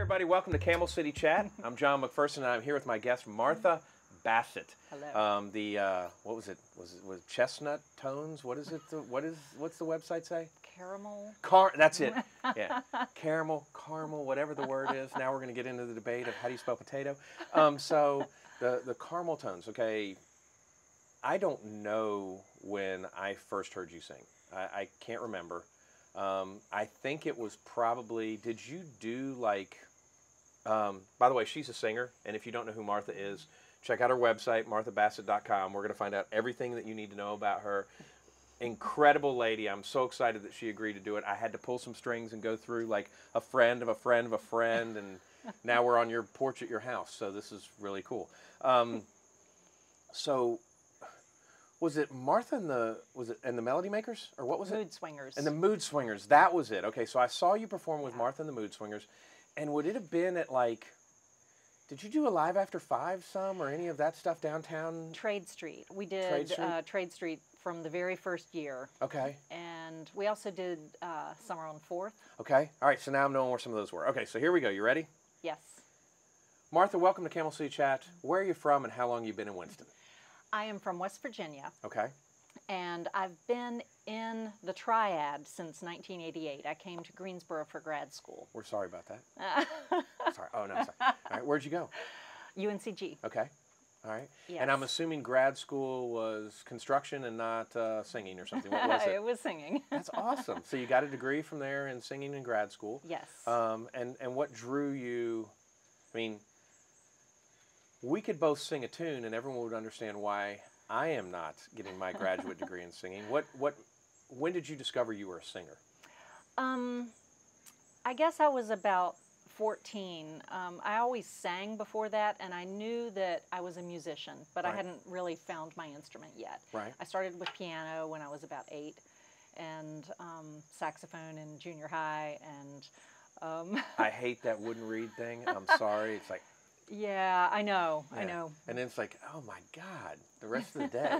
everybody. Welcome to Camel City Chat. I'm John McPherson, and I'm here with my guest, Martha Bassett. Hello. What was it? Was Chestnut Tones? What is it? What's the website say? Caramel. That's it. Yeah. Caramel, whatever the word is. Now we're going to get into the debate of how do you spell potato. So the caramel tones. Okay. I don't know when I first heard you sing. I can't remember. I think it was probably, did you do like, by the way, she's a singer, and if you don't know who Martha is, check out her website, marthabassett.com. We're going to find out everything that you need to know about her. Incredible lady. I'm so excited that she agreed to do it. I had to pull some strings and go through like a friend of a friend of a friend, and now we're on your porch at your house, so this is really cool. So was it Martha and the Melody Makers, or what was it? Mood Swingers. And the Mood Swingers, that was it. Okay, so I saw you perform with Martha and the Mood Swingers, and would it have been at like, did you do a Live After 5 some, or any of that stuff downtown? Trade Street. We did Trade Street from the very first year. Okay. And we also did Summer on 4th. Okay, all right, so now I'm knowing where some of those were. Okay, so here we go. You ready? Yes. Martha, welcome to Camel City Chat. Where are you from, and how long have you been in Winston? I am from West Virginia. Okay. And I've been in the Triad since 1988. I came to Greensboro for grad school. We're sorry about that. Sorry. Oh, no, sorry. All right, where'd you go? UNCG. Okay. All right. Yes. And I'm assuming grad school was construction and not singing or something. What was it? It was singing. That's awesome. So you got a degree from there in singing in grad school. Yes. And what drew you? I mean, we could both sing a tune, and everyone would understand why I am not getting my graduate degree in singing. When did you discover you were a singer? I guess I was about 14. I always sang before that, and I knew that I was a musician, but I hadn't really found my instrument yet. Right. I started with piano when I was about 8, and saxophone in junior high, and I hate that wooden reed thing. I'm sorry. It's like, yeah, I know, yeah. I know. And then it's like, oh my God, the rest of the day.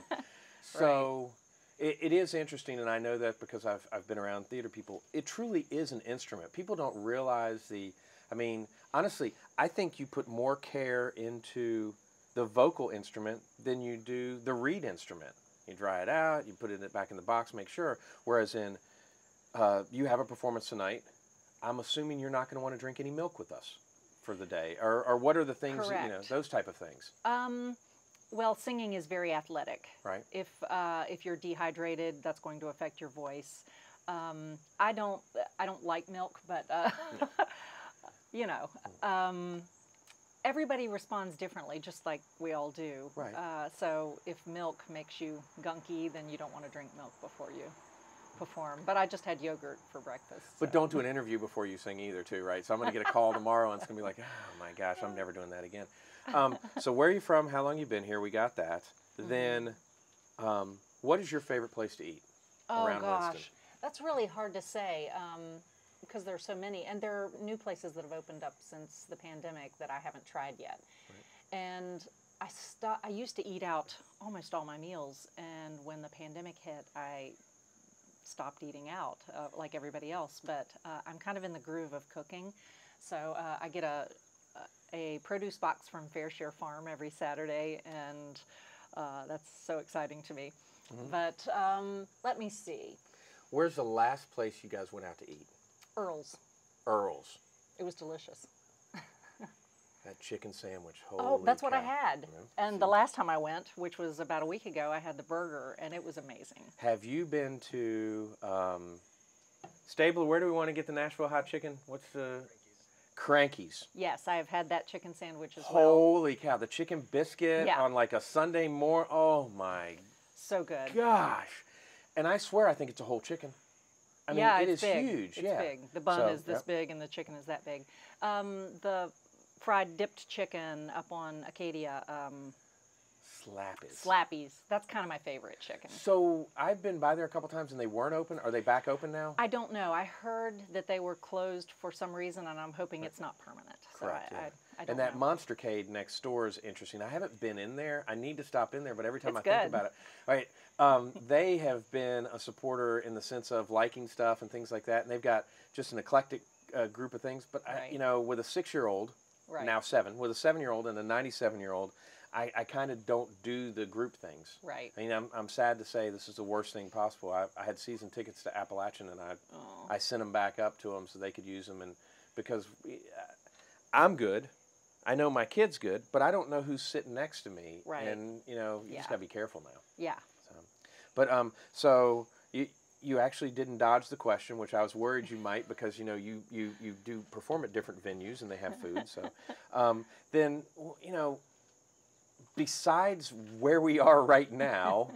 So it is interesting, and I know that because I've been around theater people. It truly is an instrument. People don't realize I mean, honestly, I think you put more care into the vocal instrument than you do the reed instrument. You dry it out, you put it back in the box, make sure. Whereas in, you have a performance tonight, I'm assuming you're not going to want to drink any milk with us for the day, or what are the things, Correct. those type of things? Well, singing is very athletic. Right. If you're dehydrated, that's going to affect your voice. I don't like milk, but you know, everybody responds differently, just like we all do. Right. So if milk makes you gunky, then you don't want to drink milk before you perform. But I just had yogurt for breakfast. But don't do an interview before you sing either, too, right? So I'm going to get a call tomorrow, and it's going to be like, oh my gosh, I'm never doing that again. So where are you from? How long you been here? We got that. Then, what is your favorite place to eat around Winston? That's really hard to say because there are so many, and there are new places that have opened up since the pandemic that I haven't tried yet. Right. And I used to eat out almost all my meals, and when the pandemic hit, I stopped eating out like everybody else. But I'm kind of in the groove of cooking, so I get a produce box from Fair Share Farm every Saturday, and that's so exciting to me. But let me see. Where's the last place you guys went out to eat? Earl's. Earl's. It was delicious. That chicken sandwich, holy that's what cow. I had. And the last time I went, which was about a week ago, I had the burger, and it was amazing. Have you been to Stabler? Where do we want to get the Nashville hot chicken? What's the... Cranky's. Yes, I have had that chicken sandwich as well. Holy cow, the chicken biscuit on like a Sunday morning. Oh my so good. Gosh. And I swear I think it's a whole chicken. I mean, it is big. huge. It's big. The bun is this big and the chicken is that big. The fried dipped chicken up on Acadia. Slappy's. That's kind of my favorite chicken. So I've been by there a couple times and they weren't open. Are they back open now? I don't know. I heard that they were closed for some reason, and I'm hoping it's not permanent. So Correct. I don't and that know. Monstercade next door is interesting. I haven't been in there. I need to stop in there, but every time It's I think good. about it, all right, they have been a supporter in the sense of liking stuff and things like that, and they've got just an eclectic group of things. But Right. you know, with a 6-year-old, Right. now 7, with a 7-year-old and a 97-year-old, I kind of don't do the group things. Right. I mean, I'm sad to say this is the worst thing possible. I had season tickets to Appalachian, and Oh. I sent them back up to them so they could use them, and because I'm good. I know my kid's good, but I don't know who's sitting next to me. Right. And, you know, you just Yeah. got to be careful now. Yeah. So, but so you actually didn't dodge the question, which I was worried you might, because, you know, you do perform at different venues and they have food. So then, you know, besides where we are right now,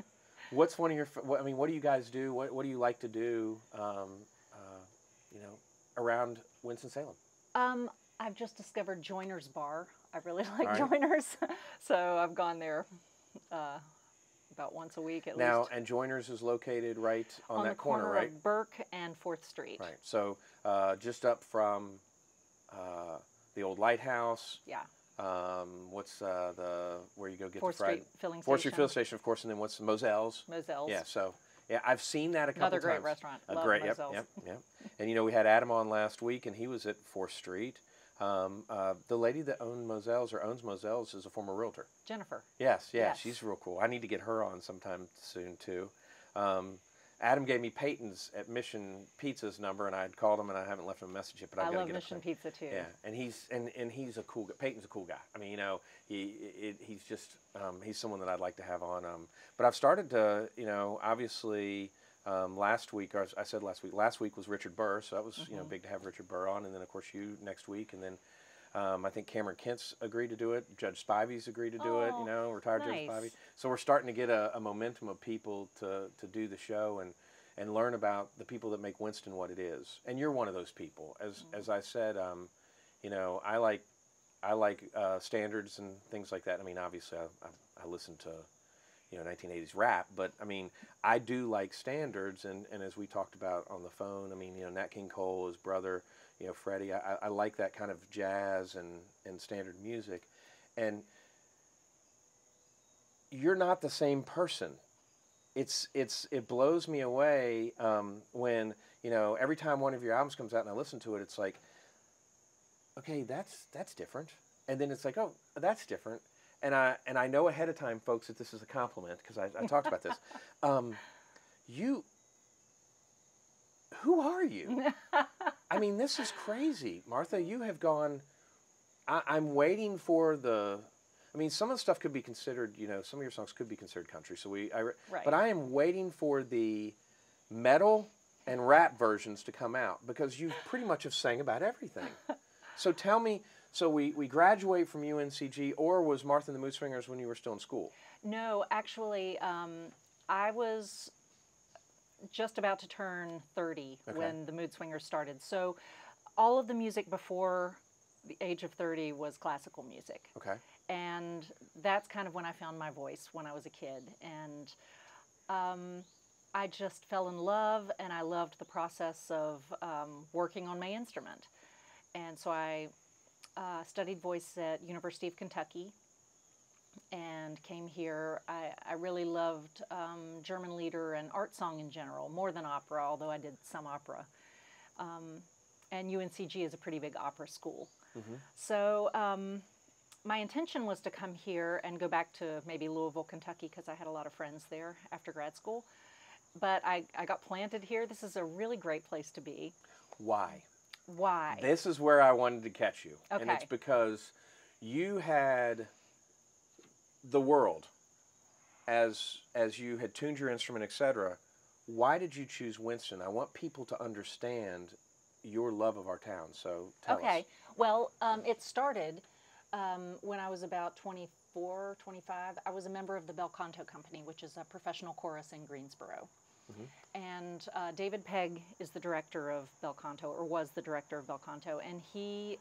what's one of your, I mean, what do you guys do? What do you like to do, you know, around Winston-Salem? I've just discovered Joiner's Bar. I really like All right. Joiner's, so I've gone there about once a week at Now, least. and Joiners is located right on that the corner, corner right? of Burke and 4th Street. Right. So just up from the old lighthouse. Yeah. What's where you go get 4th the fried? Street filling 4th station. Street filling station, of course, and then what's Moselle's? Moselle's. Yeah. So yeah, I've seen that a couple Another times. great restaurant. A Love great. Moselle's. Yep. And you know, we had Adam on last week, and he was at 4th Street. The lady that owns Moselle's is a former realtor. Jennifer. Yes, Yes. she's real cool. I need to get her on sometime soon too. Adam gave me Peyton's at Mission Pizza's number, and I had called him, and I haven't left him a message yet. But I I've got to love get Mission up there. Pizza too. Yeah, and he's a cool guy. Peyton's a cool guy. I mean, you know, he's just he's someone that I'd like to have on. But I've started to, you know, obviously. Last week, or I said last week. Last week was Richard Burr, so that was you know big to have Richard Burr on, and then of course you next week, and then I think Cameron Kent's agreed to do it. Judge Spivey's agreed to do it. You know, retired nice. Judge Spivey. So we're starting to get a momentum of people to do the show and learn about the people that make Winston what it is. And you're one of those people. As I said, you know, I like standards and things like that. I mean, obviously, I listen to, you know, 1980s rap, but I mean, I do like standards, and as we talked about on the phone, I mean, you know, Nat King Cole, his brother, you know, Freddie, I like that kind of jazz and standard music, and you're not the same person. It blows me away when, you know, every time one of your albums comes out and I listen to it, it's like, okay, that's different, and then it's like, oh, that's different. And I know ahead of time, folks, that this is a compliment because I talked about this. Who are you? I mean, this is crazy, Martha. You have gone. I'm waiting for the. I mean, some of the stuff could be considered. You know, some of your songs could be considered country. So Right. But I am waiting for the metal and rap versions to come out because you pretty much have sang about everything. So tell me. So we graduate from UNCG, or was Martha and the Mood Swingers when you were still in school? No, actually, I was just about to turn 30 when the Mood Swingers started. So all of the music before the age of 30 was classical music. Okay. And that's kind of when I found my voice when I was a kid. And I just fell in love, and I loved the process of working on my instrument. And so I studied voice at University of Kentucky and came here. I really loved German lieder and art song in general, more than opera, although I did some opera. And UNCG is a pretty big opera school. So my intention was to come here and go back to maybe Louisville, Kentucky, because I had a lot of friends there after grad school. But I got planted here. This is a really great place to be. Why? Why? This is where I wanted to catch you. Okay. And it's because you had the world as you had tuned your instrument, etc. Why did you choose Winston? I want people to understand your love of our town. So tell us. Okay. Well, it started when I was about 24, 25. I was a member of the Bel Canto Company, which is a professional chorus in Greensboro. And David Pegg is the director of Bel Canto, or was the director of Bel Canto, and he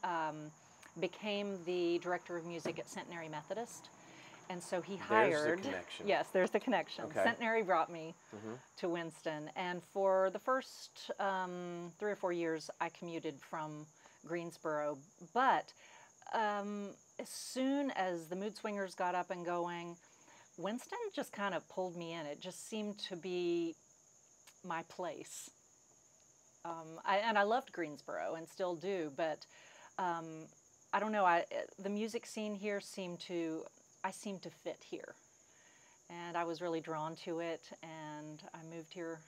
became the director of music at Centenary Methodist. And so he hired. There's the connection. Yes, there's the connection. Okay. Centenary brought me to Winston, and for the first 3 or 4 years, I commuted from Greensboro. But as soon as the Mood Swingers got up and going, Winston just kind of pulled me in. It just seemed to be my place. And I loved Greensboro and still do, but I don't know. The music scene here I seemed to fit here, and I was really drawn to it. And I moved here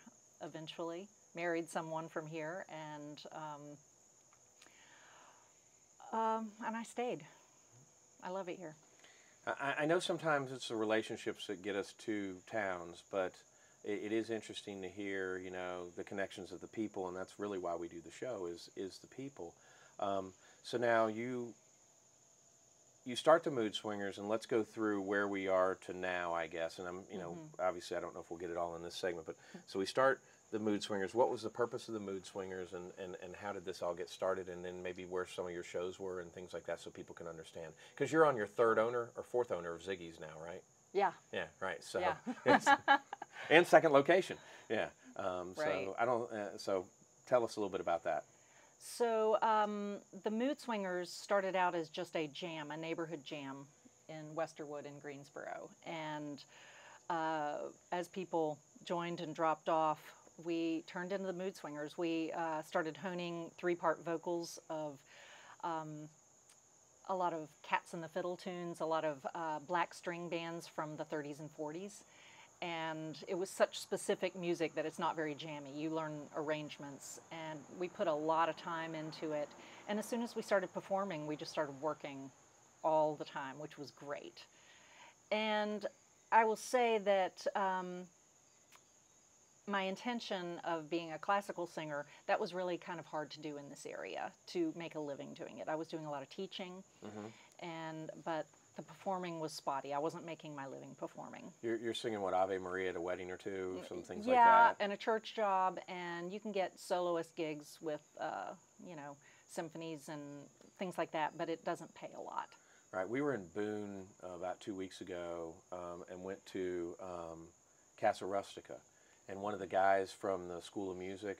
eventually, married someone from here, and I stayed. I love it here. I know sometimes it's the relationships that get us to towns, but it is interesting to hear, you know, the connections of the people, and that's really why we do the show is the people. So now you start the Mood Swingers, and let's go through where we are to now, I guess. And you know, obviously I don't know if we'll get it all in this segment, but so we start the Mood Swingers. What was the purpose of the Mood Swingers, and how did this all get started, and then maybe where some of your shows were and things like that, so people can understand. Because you're on your third owner or fourth owner of Ziggy's now, right? Yeah. Yeah, right. So, Yeah. and second location. Yeah. Right. So I don't. So tell us a little bit about that. So the Mood Swingers started out as just a jam, a neighborhood jam in Westerwood in Greensboro, and as people joined and dropped off, we turned into the Mood Swingers. We started honing 3-part vocals of a lot of Cats and the Fiddle tunes, a lot of black string bands from the 30s and 40s. And it was such specific music that it's not very jammy. You learn arrangements, and we put a lot of time into it. And as soon as we started performing, we just started working all the time, which was great. And I will say that my intention of being a classical singer, that was really kind of hard to do in this area, to make a living doing it. I was doing a lot of teaching, but the performing was spotty. I wasn't making my living performing. You're singing what, Ave Maria at a wedding or two, some things like Yeah, that. and a church job, and you can get soloist gigs with, you know, symphonies and things like that, but it doesn't pay a lot. Right. We were in Boone about 2 weeks ago and went to Casa Rustica, and one of the guys from the School of Music,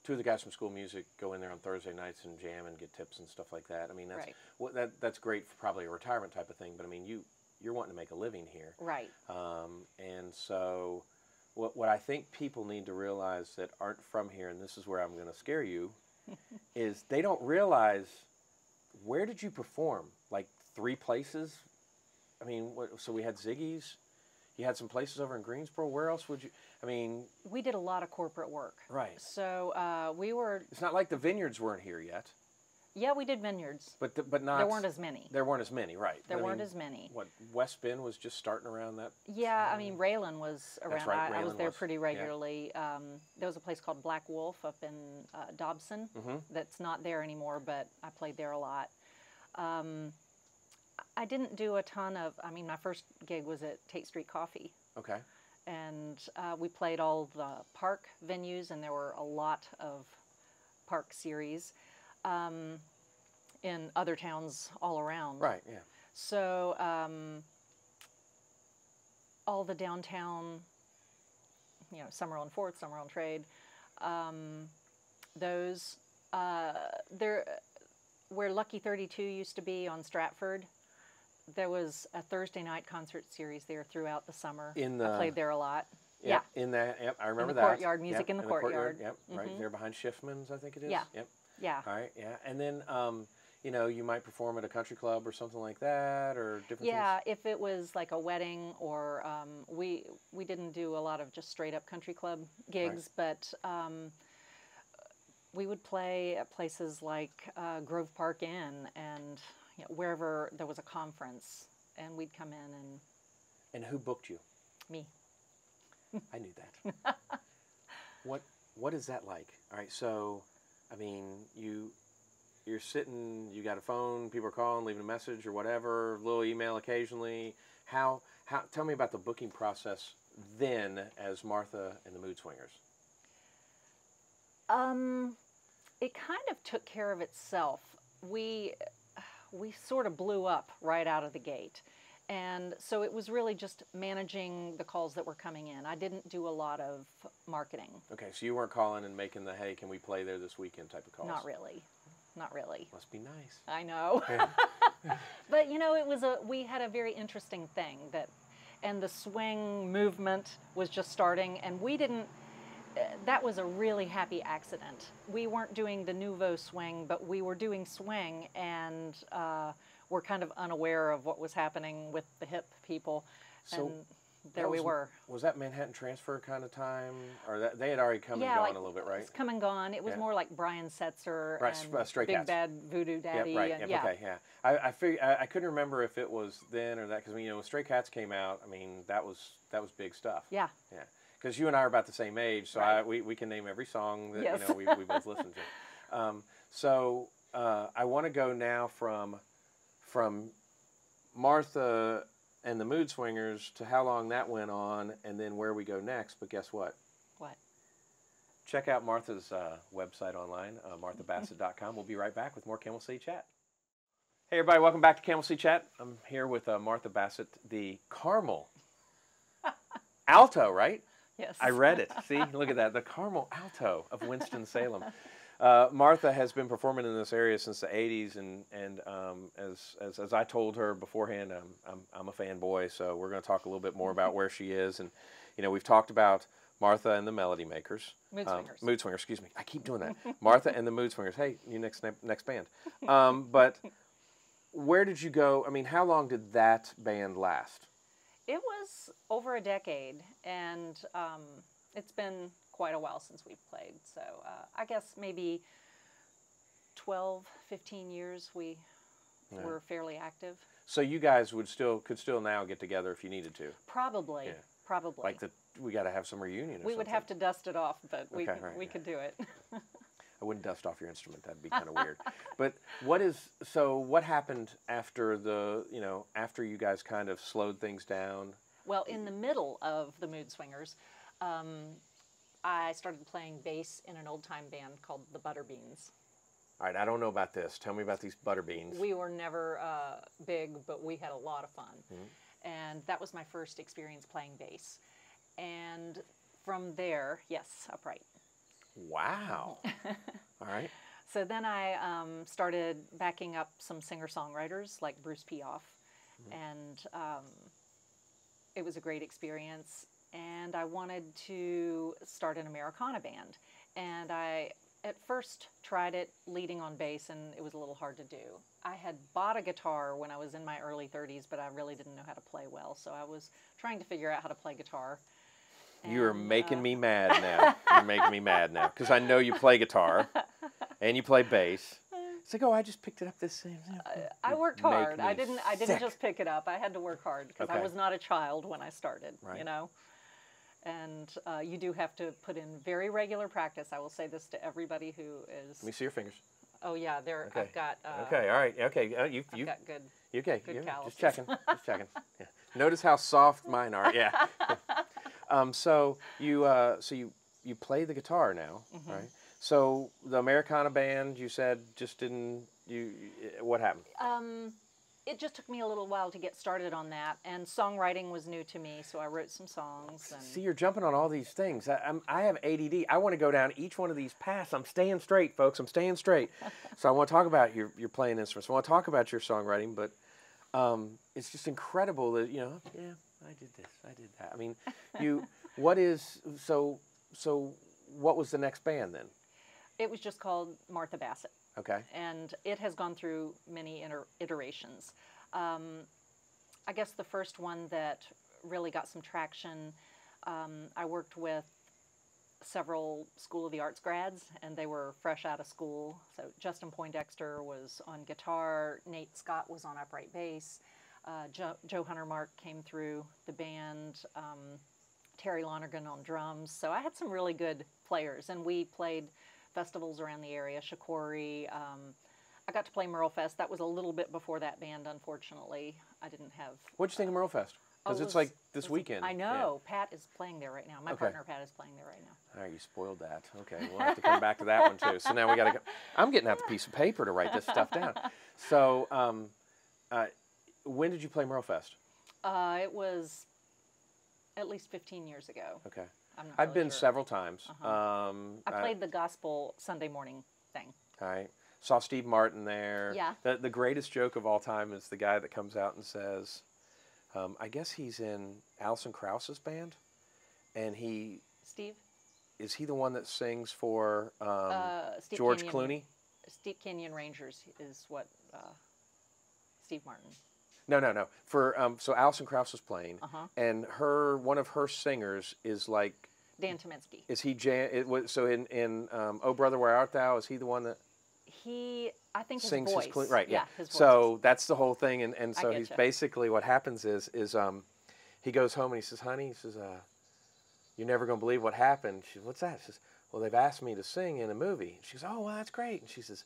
two of the guys from School of Music go in there on Thursday nights and jam and get tips and stuff like that. I mean, that's Right. That's great for probably a retirement type of thing, but I mean, you're wanting to make a living here. Right. And so what I think people need to realize that aren't from here, and this is where I'm going to scare you, is they don't realize, where did you perform? Like 3 places? I mean, so we had Ziggy's. You had some places over in Greensboro. Where else would you? I mean, We did a lot of corporate work. right. So we were, It's not like the vineyards weren't here yet, yeah, we did vineyards. but not. There weren't as many. There weren't as many, right? There I weren't mean, as many. What, West Bend was just starting around that? Yeah, I mean, Raylan was around. That's right, I was Raylan there was, pretty yeah. regularly. There was a place called Black Wolf up in Dobson that's not there anymore, but I played there a lot. I didn't do a ton of, I mean, my first gig was at Tate Street Coffee. Okay. And we played all the park venues, and there were a lot of park series in other towns all around. Right, yeah. So all the downtown, you know, Summerall and Fourth, Summerall and Trade, those, there, where Lucky 32 used to be on Stratford, there was a Thursday night concert series there throughout the summer. I played there a lot. Yep, in that, yep, I remember the that. courtyard, music Yep, in the courtyard. Yep, right there behind Schiffman's, I think it is. Yeah. Yep. Yeah. All right, yeah. And then, you know, you might perform at a country club or something like that, or different Yeah, if it was like a wedding, or we didn't do a lot of just straight up country club gigs, but we would play at places like Grove Park Inn, and you know, wherever there was a conference, and we'd come in and. And who booked you? Me. I knew that. What is that like? All right, so, I mean, you're sitting, you got a phone, people are calling, leaving a message or whatever, a little email occasionally. How tell me about the booking process then as Martha and the Mood Swingers. It kind of took care of itself. We sort of blew up right out of the gate. And so it was really just managing the calls that were coming in. I didn't do a lot of marketing. Okay, so you weren't calling and making the, hey, can we play there this weekend type of calls? Not really. Not really. Must be nice. I know. But you know, we had a very interesting thing and the swing movement was just starting, and we didn't, that was a really happy accident. We weren't doing the nouveau swing, but we were doing swing, and we're kind of unaware of what was happening with the hip people. So And there we were. Was that Manhattan Transfer kind of time, or they had already come and Yeah, gone like a little bit, right? it's come and gone. It was Yeah. more like Brian Setzer Right, and Stray Big Cats. Bad Voodoo Daddy. Yep, right. And, Yep, okay, yeah. I couldn't remember if it was then or that, because when Stray Cats came out, I mean that was big stuff. Yeah. Yeah. Because you and I are about the same age, so Right. we can name every song that Yes. we both listen to. I want to go now from Martha and the Mood Swingers to how long that went on, and then where we go next. But guess what? What? Check out Martha's website online, marthabassett.com. We'll be right back with more Camel City Chat. Hey everybody, welcome back to Camel City Chat. I'm here with Martha Bassett, the Carmel alto, right? Yes. I read it. See, look at that. The Carmel alto of Winston-Salem. Martha has been performing in this area since the 80s, and as I told her beforehand, I'm a fanboy, so we're going to talk a little bit more about where she is. And, we've talked about Martha and the Melody Makers. Mood Swingers. Mood Swingers, excuse me. I keep doing that. Martha and the Mood Swingers. Hey, new next band. But where did you go? I mean, how long did that band last? It was over a decade, and it's been quite a while since we've played. So I guess maybe 12, 15 years we were fairly active. So you guys could still now get together if you needed to. Probably, Yeah. probably. Like we got to have some reunion. We would have to dust it off, but we right, could do it. I wouldn't dust off your instrument. That'd be kind of weird. But what happened after after you guys kind of slowed things down? Well, in the middle of the Mood Swingers, I started playing bass in an old-time band called the Butterbeans. All right, I don't know about this. Tell me about these Butterbeans. We were never big, but we had a lot of fun. And that was my first experience playing bass. And from there, yes, upright. Wow. All right. So then I started backing up some singer-songwriters like Bruce Pioff. And it was a great experience. And I wanted to start an Americana band. And I, at first, tried it leading on bass, and it was a little hard to do. I had bought a guitar when I was in my early 30s, but I really didn't know how to play well. So I was trying to figure out how to play guitar. You're making me mad now. You're making me mad now, because I know you play guitar and you play bass. It's like, oh, I just picked it up this same. I worked hard. I didn't just pick it up. I had to work hard because I was not a child when I started. Right. And you do have to put in very regular practice. I will say this to everybody who is. Let me see your fingers. Oh yeah, there. Okay. I've got. Okay. All right. Okay. I've got good. Okay. Good calluses. Just checking. Just checking. Yeah. Notice how soft mine are. Yeah. So you play the guitar now, right? So the Americana band, you said, just didn't. What happened? It just took me a little while to get started on that, and songwriting was new to me, so I wrote some songs. And see, you're jumping on all these things. I have ADD. I want to go down each one of these paths. I'm staying straight, folks. I'm staying straight. So I want to talk about your playing instruments. I want to talk about your songwriting, but it's just incredible that yeah, I did this, I did that. I mean, what was the next band then? It was just called Martha Bassett. Okay. And it has gone through many iterations. I guess the first one that really got some traction, I worked with several School of the Arts grads, and they were fresh out of school. So Justin Poindexter was on guitar, Nate Scott was on upright bass, Joe Huntermark came through the band, Terry Lonergan on drums. So I had some really good players, and we played festivals around the area, Shakori. I got to play Merle Fest. That was a little bit before that band, unfortunately. I didn't have... What'd you think of Merle Fest? Because it's like this weekend. I know. Yeah. Pat is playing there right now. My partner Pat is playing there right now. All right, you spoiled that. Okay, we'll have to come back to that one too. So now we got to go. I'm getting out the piece of paper to write this stuff down. So when did you play Merle Fest? It was at least 15 years ago. Okay. I've been several times. I played the gospel Sunday morning thing. All right. Saw Steve Martin there. Yeah. The greatest joke of all time is the guy that comes out and says, I guess he's in Alison Krauss's band, and Steve? is he the one that sings for Steep George Canyon, Clooney? Steep Canyon Rangers is what Steve Martin. No. For so Alison Krauss was playing, and one of her singers is like Dan Tominski. Is he so in Oh Brother Where Art Thou? Is he the one that I think his sings voice. his right? Yeah. His voice. So that's the whole thing, and so he's getcha. basically what happens is he goes home and he says, "Honey," he says, "you're never gonna believe what happened." She says, "What's that?" She says, "Well, they've asked me to sing in a movie." She goes, "Oh, well, that's great." And she says,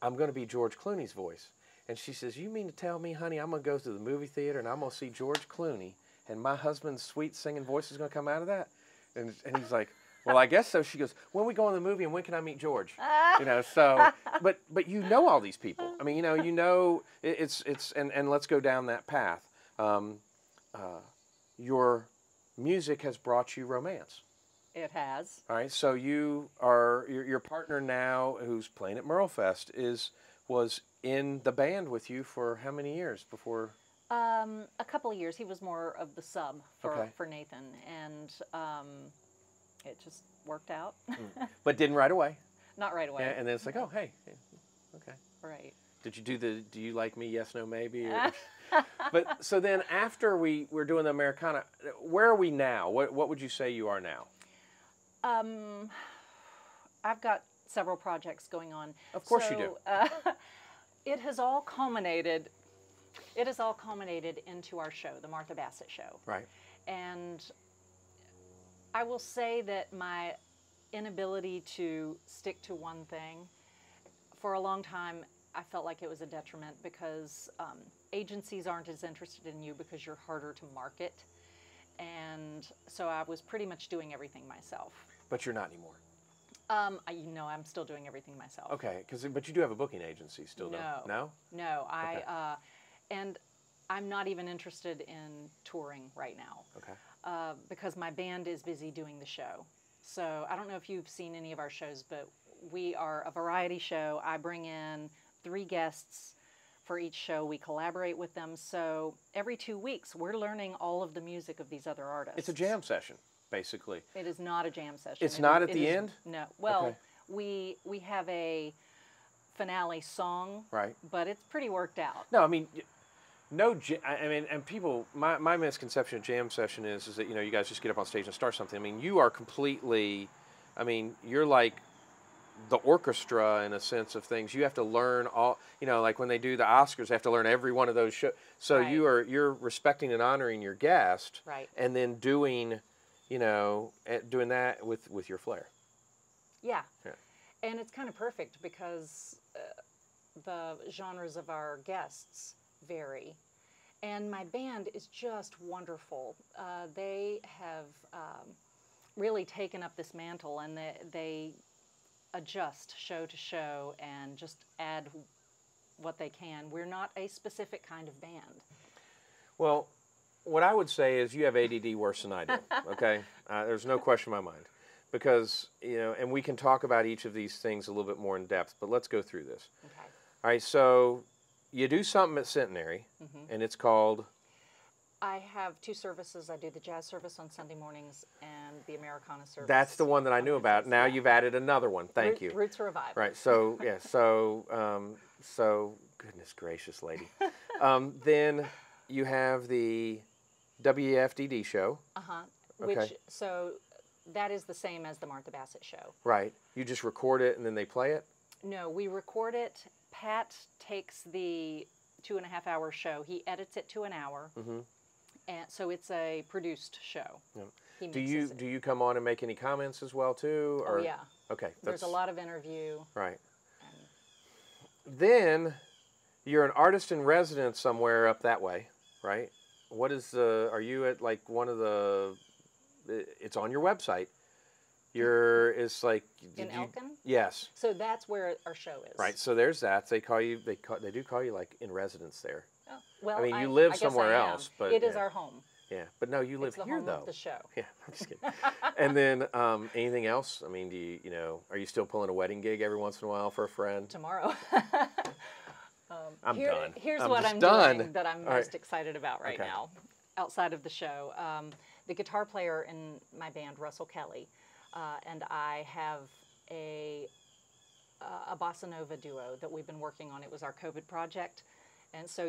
"I'm going to be George Clooney's voice." And she says, "You mean to tell me, honey, I'm going to go to the movie theater and I'm going to see George Clooney and my husband's sweet singing voice is going to come out of that?" And he's like, "Well, I guess so." She goes, "When we go in the movie and when can I meet George?" So, but you know all these people. I mean, it's and let's go down that path. Your music has brought you romance. It has. All right, so your partner now, who's playing at Merlefest, was in the band with you for how many years before? A couple of years. He was more of the sub Okay. for Nathan, and it just worked out. But didn't right away. Not right away. Yeah, and then it's like, oh, hey, okay. Right. Did you do do you like me? Yes, no, maybe. But so then after we're doing the Americana, where are we now? What would you say you are now? I've got several projects going on. Of course you do. It has all culminated. It has all culminated into our show, the Martha Bassett Show. Right. And I will say that my inability to stick to one thing, for a long time, I felt like it was a detriment because agencies aren't as interested in you because you're harder to market. And so I was pretty much doing everything myself. But you're not anymore. I'm still doing everything myself. Okay, but you do have a booking agency still, No. though. No? No, Okay. And I'm not even interested in touring right now. Okay. Because my band is busy doing the show. So I don't know if you've seen any of our shows, but we are a variety show. I bring in 3 guests for each show. We collaborate with them. So every 2 weeks, we're learning all of the music of these other artists. It's a jam session, basically. It is not a jam session. It's not at the end? No. Well, Okay. we have a finale song, Right. but it's pretty worked out. No, I mean, and people, my misconception of jam session is that, you guys just get up on stage and start something. I mean, you are completely, you're like the orchestra in a sense of things. You have to learn all, like when they do the Oscars, they have to learn every one of those shows. So Right. you're respecting and honoring your guest. Right. And then doing that with your flair. Yeah. Yeah. And it's kind of perfect because the genres of our guests vary. And my band is just wonderful. They have really taken up this mantle, and they adjust show to show and just add what they can. We're not a specific kind of band. Well, what I would say is you have ADD worse than I do, okay? There's no question in my mind. Because, and we can talk about each of these things a little bit more in depth, but let's go through this. Okay. All right, so you do something at Centenary, and it's called? I have 2 services. I do the jazz service on Sunday mornings and the Americana service. That's the one that I knew about. Now you've added another one. Thank you. Roots Revive. Right, so, yeah, so goodness gracious, lady. Then you have the WFDD show. Uh-huh. Okay. So that is the same as the Martha Bassett Show. Right. You just record it and then they play it? No, we record it. Pat takes the 2.5-hour show. He edits it to an hour. And so it's a produced show. Yeah. He Do mixes it. you come on and make any comments as well too? Or? Oh, yeah. Okay. There's a lot of interview. Right. Then you're an artist in residence somewhere up that way, right? What is are you at like one of the, it's on your website. It's like. In Elkin? Yes. So that's where our show is. Right. So there's that. They do call you like in residence there. Oh, well, I mean, you live I guess somewhere I am. else, but it is yeah. our home. Yeah, but no, you live It's the here home though. of the show. Yeah, I'm just kidding. And then anything else? I mean, do you are you still pulling a wedding gig every once in a while for a friend? Tomorrow. I'm done. Here's I'm what just I'm done. doing that I'm All right. most excited about right Okay. now, outside of the show. The guitar player in my band, Russell Kelly, and I have a bossa nova duo that we've been working on. It was our COVID project. And so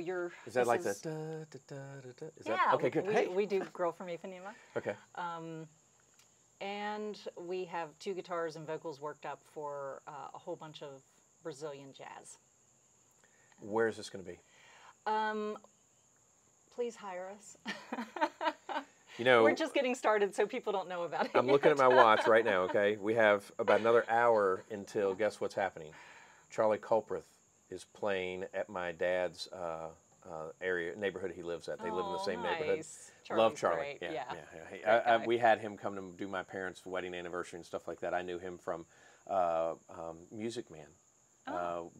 Is that like the da, da, da, da, da? Is yeah, that, okay, good. we do Girl from Ipanema. Okay. And we have 2 guitars and vocals worked up for a whole bunch of Brazilian jazz. Where is this going to be? Please hire us. You know, we're just getting started, so people don't know about it. I'm looking at my watch right now, okay? We have about another hour until, guess what's happening? Charlie Culbreth is playing at my dad's neighborhood he lives at. They live in the same neighborhood. Love Charlie. Great. Yeah. We had him come to do my parents' wedding anniversary and stuff like that. I knew him from Music Man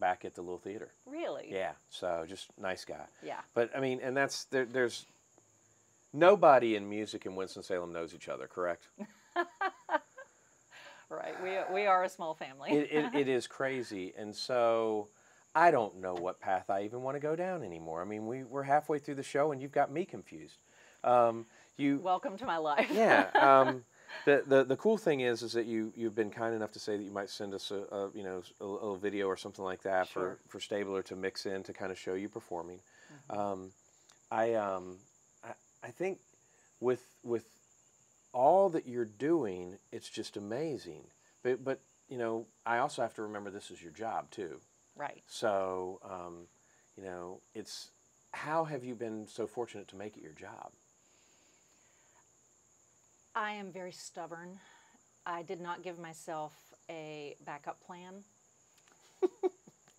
back at the Little Theater. Really? Yeah. So just nice guy. Yeah. But I mean, and there's nobody in music in Winston-Salem knows each other, correct? Right. We are a small family. It is crazy, and so I don't know what path I even want to go down anymore. I mean, we're halfway through the show, and you've got me confused. Welcome to my life. Yeah. The cool thing is that you've been kind enough to say that you might send us a little video or something like that Sure. for Stabler to mix in to kind of show you performing. Mm-hmm. I think with all that you're doing, it's just amazing. But you know, I also have to remember this is your job too. Right. So you know, it's how have you been so fortunate to make it your job? I am very stubborn. I did not give myself a backup plan.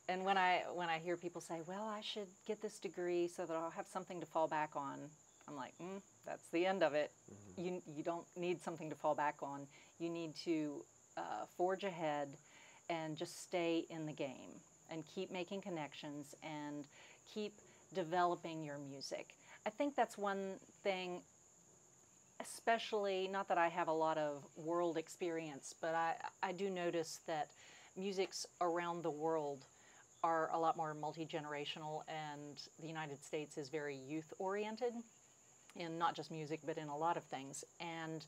And when I hear people say, well, I should get this degree so that I'll have something to fall back on, I'm like, that's the end of it. Mm-hmm. You don't need something to fall back on. You need to forge ahead and just stay in the game and keep making connections and keep developing your music. I think that's one thing, especially, not that I have a lot of world experience, but I do notice that musics around the world are a lot more multi-generational, and the United States is very youth-oriented in not just music, but in a lot of things. And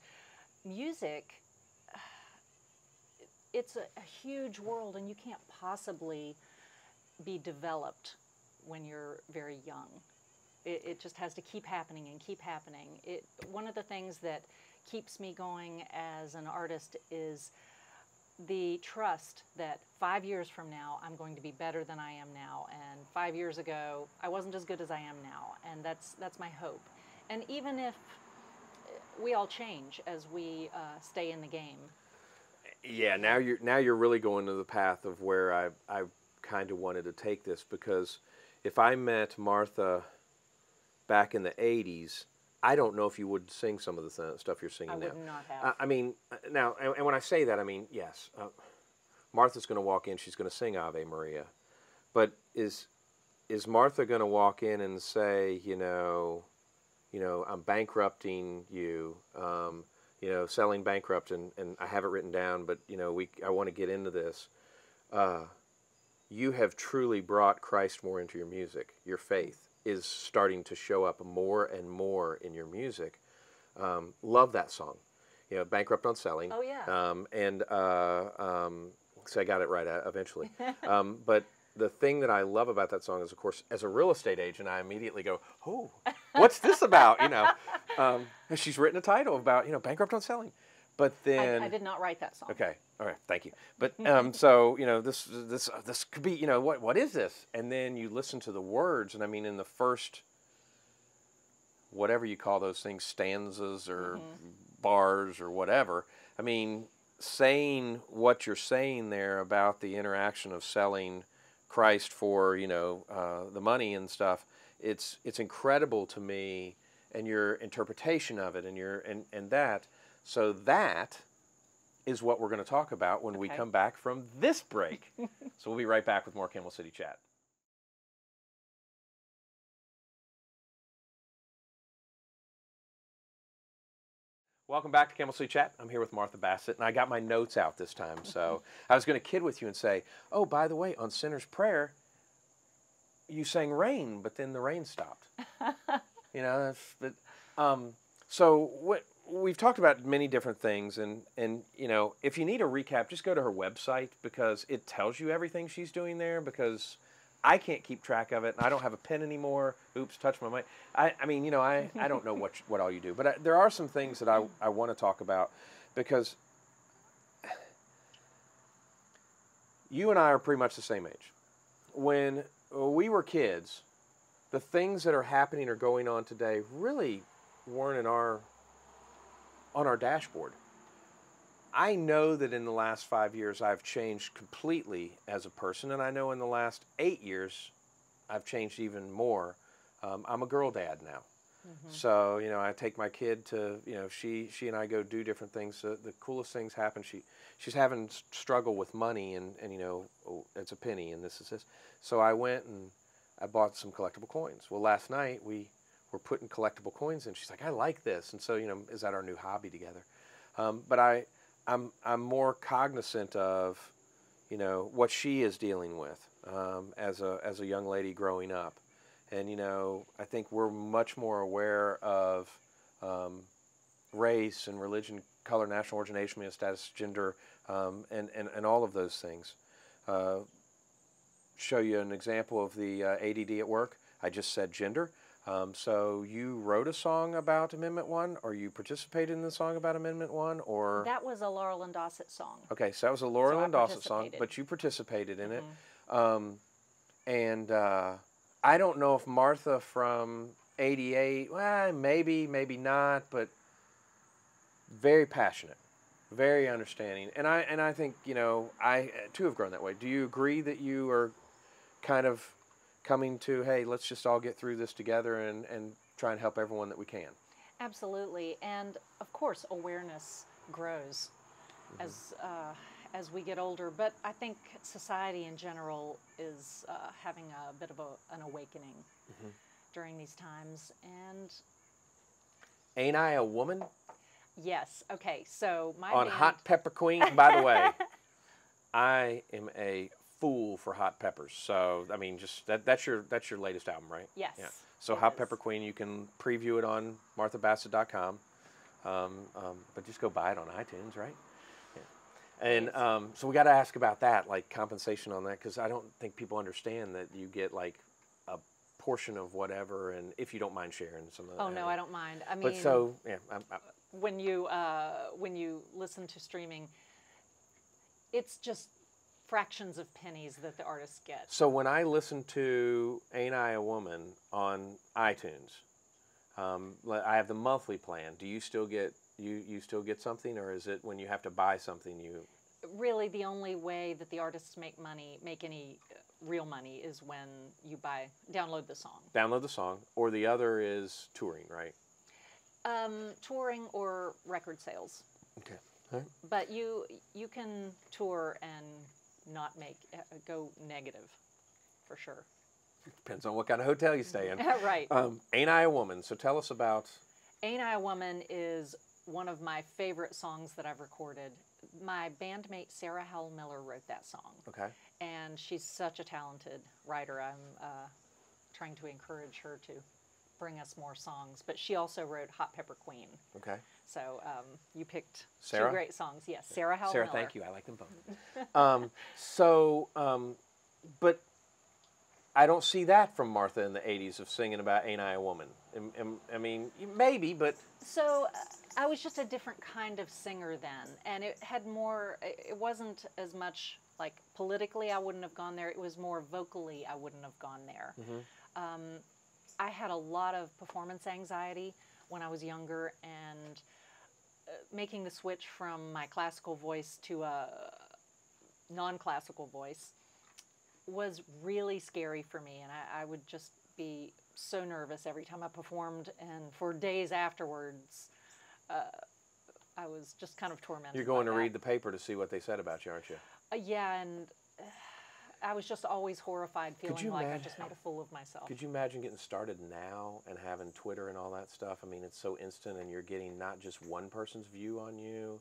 music, it's a huge world, and you can't possibly be developed when you're very young. It just has to keep happening and keep happening. One of the things that keeps me going as an artist is the trust that 5 years from now, I'm going to be better than I am now. And 5 years ago, I wasn't as good as I am now. And that's my hope. And even if we all change as we stay in the game. Yeah, now you're really going to the path of where I kind of wanted to take this, because if I met Martha back in the 80s, I don't know if you would sing some of the stuff you're singing now. I would not have. I mean, now, and when I say that, I mean, yes, Martha's going to walk in, she's going to sing Ave Maria. But is Martha going to walk in and say, you know, I'm bankrupting you, selling bankrupt, and I have it written down, but, I want to get into this. You have truly brought Christ more into your music. Your faith is starting to show up more and more in your music. Love that song. Bankrupt on Selling. Oh, yeah. So I got it right eventually. But the thing that I love about that song is, of course, as a real estate agent, I immediately go, oh, what's this about? And she's written a title about, bankrupt on selling. But then I did not write that song. Okay, all right, thank you. But so this could be, what is this? And then you listen to the words, and I mean, in the first, whatever you call those things, stanzas or bars or whatever. I mean, saying what you're saying there about the interaction of selling Christ for the money and stuff. It's incredible to me, and your interpretation of it, and that. So that is what we're going to talk about when we come back from this break. So we'll be right back with more Camel City Chat. Welcome back to Camel City Chat. I'm here with Martha Bassett, and I got my notes out this time. So I was going to kid with you and say, oh, by the way, on Sinner's Prayer, you sang rain, but then the rain stopped. So we've talked about many different things, and you know, if you need a recap, just go to her website because it tells you everything she's doing there. Because I can't keep track of it, and I don't have a pen anymore. Oops, touch my mic. I mean, you know, I don't know what all you do, but there are some things that I want to talk about because you and I are pretty much the same age. When we were kids, the things that are happening or going on today really weren't on our dashboard. I know that in the last 5 years I've changed completely as a person, and I know in the last 8 years I've changed even more. I'm a girl dad now. So, you know, I take my kid to, you know, she and I go do different things. The coolest things happen. She's having struggle with money, and you know, oh, it's a penny, and this is this. So I went and I bought some collectible coins. Well, last night we were putting collectible coins in. She's like, I like this, and so, you know, is that our new hobby together? But I'm more cognizant of, you know, what she is dealing with as a young lady growing up. And, you know, I think we're much more aware of race and religion, color, national origin, age, status, gender, and all of those things. Show you an example of the ADD at work. I just said gender. So you wrote a song about Amendment 1, or you participated in the song about Amendment 1, or? That was a Laurel and Dossett song. Okay, so that was a Laurel and Dossett song, but you participated in it. And I don't know if Martha from 88, well, maybe not, but very passionate, very understanding. And I think, you know, I too have grown that way. Do you agree that you are kind of coming to, hey, let's just all get through this together and try and help everyone that we can? Absolutely. And of course, awareness grows as we get older, but I think society in general is having a bit of an awakening during these times. And Ain't I a Woman? Yes. Okay. So my on band... Hot Pepper Queen. By the way, I am a fool for hot peppers. So I mean, just that's your latest album, right? Yes. Yeah. So Hot Pepper Queen, you can preview it on marthabassett.com, but just go buy it on iTunes, right? And so we got to ask about that, like compensation on that, because I don't think people understand that you get like a portion of whatever, and if you don't mind sharing some of that. Oh no, I don't mind. I mean, but so yeah, when you listen to streaming, it's just fractions of pennies that the artists get. So when I listen to Ain't I a Woman on iTunes, I have the monthly plan. Do you still get you still get something, or is it when you have to buy something you? Really, the only way that the artists make any real money is when you download the song. Download the song, or the other is touring, right? Touring or record sales. Okay. All right. But you can tour and not go negative, for sure. Depends on what kind of hotel you stay in. Right. Ain't I a Woman? So tell us about. Ain't I a Woman is one of my favorite songs that I've recorded. My bandmate Sarah Howell Miller wrote that song. Okay. And she's such a talented writer. I'm trying to encourage her to bring us more songs. But she also wrote Hot Pepper Queen. Okay. So you picked Sarah? 2 great songs. Yes, Sarah Howell Sarah, Miller. thank you. I like them both. But I don't see that from Martha in the 80s of singing about Ain't I a Woman. I mean, maybe, but... So I was just a different kind of singer then, and it had more, it wasn't as much like politically I wouldn't have gone there, it was more vocally I wouldn't have gone there. I had a lot of performance anxiety when I was younger, and making the switch from my classical voice to a non-classical voice was really scary for me, and I would just be so nervous every time I performed, and for days afterwards I was just kind of tormented. You're going to read the paper to see what they said about you, aren't you? Yeah, and I was just always horrified, feeling like I just made a fool of myself. Could you imagine getting started now and having Twitter and all that stuff? I mean, it's so instant, and you're getting not just one person's view on you,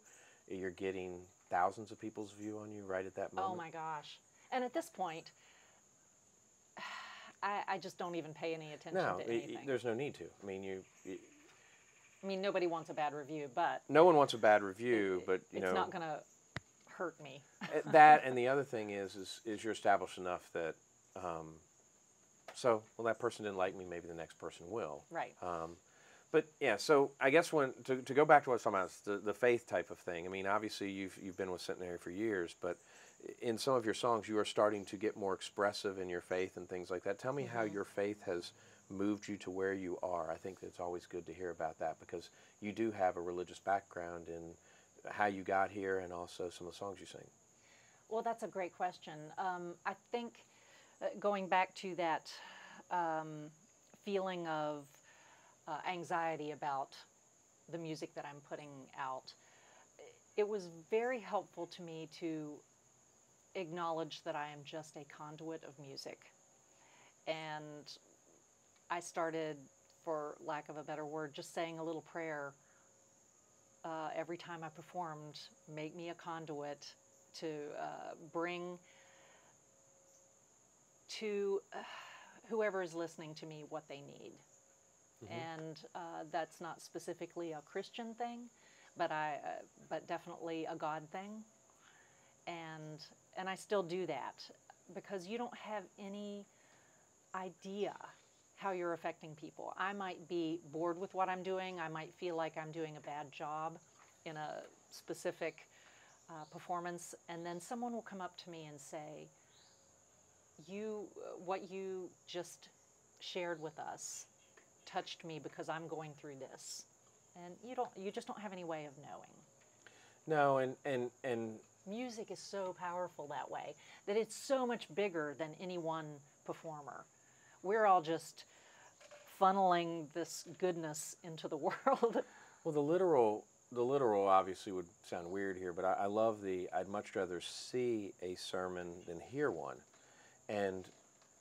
you're getting thousands of people's view on you right at that moment. Oh my gosh. And at this point, I just don't even pay any attention to anything. There's no need to. I mean, I mean, nobody wants a bad review, but No one wants a bad review, but you it's know not going to hurt me. that. And the other thing is you're established enough that well, that person didn't like me, maybe the next person will. Right. But yeah, so I guess to go back to what I was talking about, it's the faith type of thing. I mean, obviously you've been with Centenary for years, but in some of your songs you are starting to get more expressive in your faith and things like that. Tell me how your faith has moved you to where you are. I think it's always good to hear about that because you do have a religious background in how you got here and also some of the songs you sing. Well, that's a great question. I think going back to that feeling of anxiety about the music that I'm putting out, it was very helpful to me to acknowledge that I am just a conduit of music. And I started, for lack of a better word, just saying a little prayer every time I performed, make me a conduit to bring to whoever is listening to me what they need. And that's not specifically a Christian thing, but definitely a God thing. And I still do that because you don't have any idea how you're affecting people. I might be bored with what I'm doing. I might feel like I'm doing a bad job in a specific performance, and then someone will come up to me and say, what you just shared with us touched me because I'm going through this. And you just don't have any way of knowing. No, and music is so powerful that way, that it's so much bigger than any one performer. We're all just funneling this goodness into the world. well, the literal obviously would sound weird here, but I love I'd much rather see a sermon than hear one. And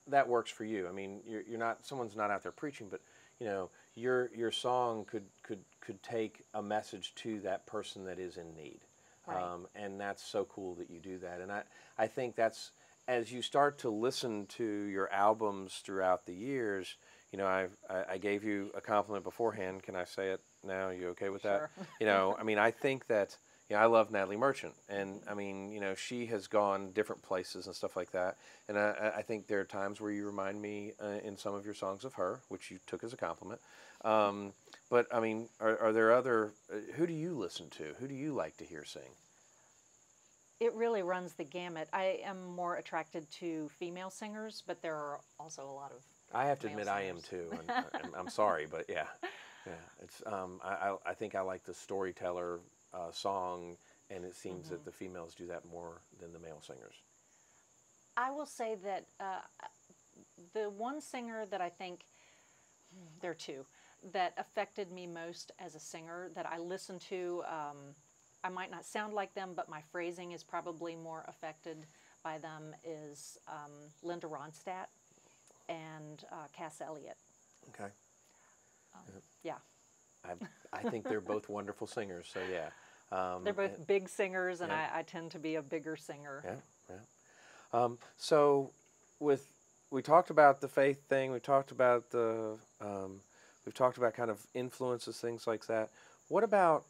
that works for you. I mean, you're not, someone's not out there preaching, but you know, your song could take a message to that person that is in need. Right. And that's so cool that you do that. And I think that's, as you start to listen to your albums throughout the years, you know, I gave you a compliment beforehand. Can I say it now? You okay with that? Sure. You know, I mean, I think that, you know, I love Natalie Merchant, and I mean, you know, she has gone different places and stuff like that. And I think there are times where you remind me in some of your songs of her, which you took as a compliment. But I mean, are there other? Who do you listen to? Who do you like to hear sing? It really runs the gamut. I am more attracted to female singers, but there are also a lot of I have to male admit, I am singers. too. And I'm sorry, but yeah. It's I think I like the storyteller song, and it seems that the females do that more than the male singers. I will say that the one singer that I think, there are two, that affected me most as a singer that I listen to, I might not sound like them, but my phrasing is probably more affected by them, is Linda Ronstadt and Cass Elliot. Okay. Yeah. I think they're both wonderful singers, so yeah. They're both big singers, and yeah. I tend to be a bigger singer. Yeah. So we talked about the faith thing. We talked about we've talked about kind of influences, things like that. What about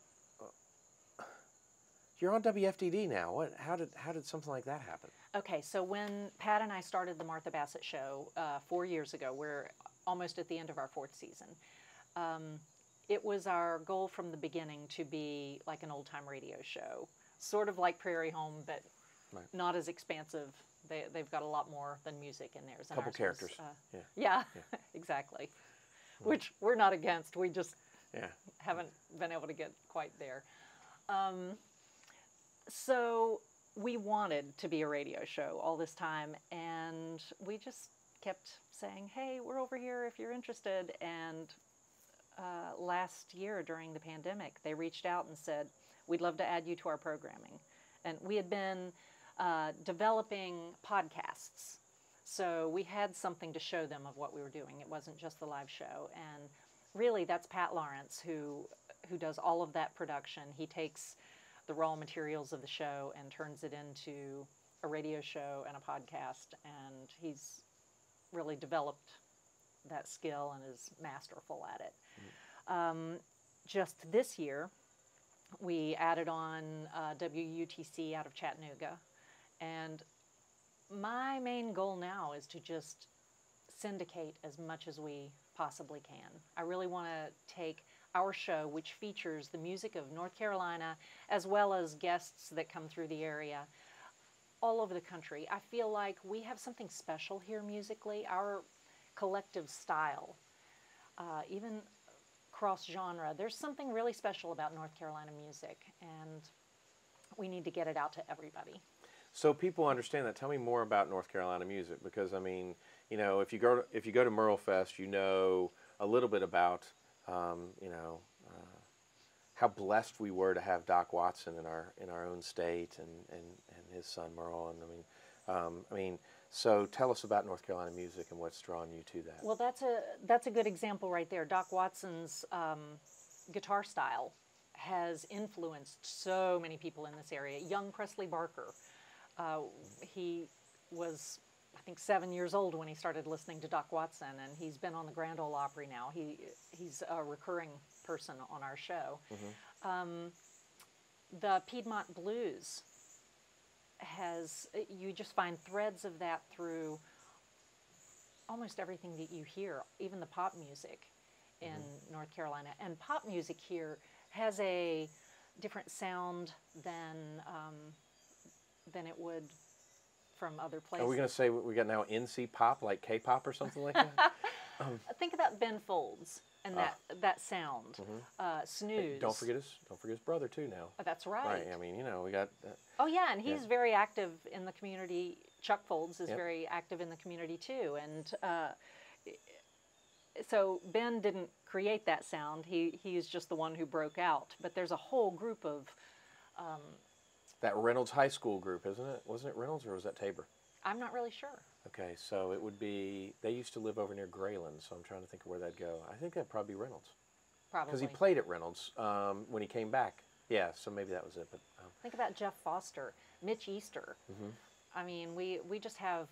you're on WFDD now? How did something like that happen? Okay, so when Pat and I started the Martha Bassett Show 4 years ago, we're almost at the end of our 4th season. It was our goal from the beginning to be like an old-time radio show, sort of like Prairie Home, but not as expansive. They've got a lot more than music in theirs. A couple characters. Yeah, exactly. Which we're not against. We just haven't been able to get quite there. So we wanted to be a radio show all this time, and we just kept saying, hey, we're over here if you're interested. And last year during the pandemic, they reached out and said, we'd love to add you to our programming. And we had been developing podcasts, so we had something to show them of what we were doing. It wasn't just the live show. And really, that's Pat Lawrence who does all of that production. He takes the raw materials of the show and turns it into a radio show and a podcast, and he's really developed that skill and is masterful at it. just this year, we added on WUTC out of Chattanooga. And my main goal now is to just syndicate as much as we possibly can. I really want to take our show, which features the music of North Carolina, as well as guests that come through the area, all over the country. I feel like we have something special here musically, our collective style, even cross-genre. There's something really special about North Carolina music, and we need to get it out to everybody. So people understand that. Tell me more about North Carolina music, because I mean, you know, if you go to Merle Fest, you know a little bit about, you know, how blessed we were to have Doc Watson in our own state, and his son Merle, and I mean, so tell us about North Carolina music and what's drawn you to that. Well, that's a good example right there. Doc Watson's guitar style has influenced so many people in this area. Young Presley Barker, he was, I think, 7 years old when he started listening to Doc Watson, and he's been on the Grand Ole Opry now. He's a recurring person on our show. Mm-hmm. The Piedmont Blues you just find threads of that through almost everything that you hear, even the pop music in mm-hmm. North Carolina. And pop music here has a different sound than it would from other places. Are we going to say we got now NC pop, like K-pop or something like that? Think about Ben Folds and that sound. Mm-hmm. Snooze. Hey, don't forget his brother too now. That's right. Right. I mean, you know, we got. Oh yeah, and he's very active in the community. Chuck Folds is very active in the community too, and so Ben didn't create that sound. He is just the one who broke out. But there's a whole group of. That Reynolds High School group, isn't it? Wasn't it Reynolds or was that Tabor? I'm not really sure. Okay, so it would be, they used to live over near Grayland, so I'm trying to think of where that'd go. I think that'd probably be Reynolds. Probably. Because he played at Reynolds when he came back. Yeah, so maybe that was it. But think about Jeff Foster, Mitch Easter. Mm-hmm. I mean, we just have,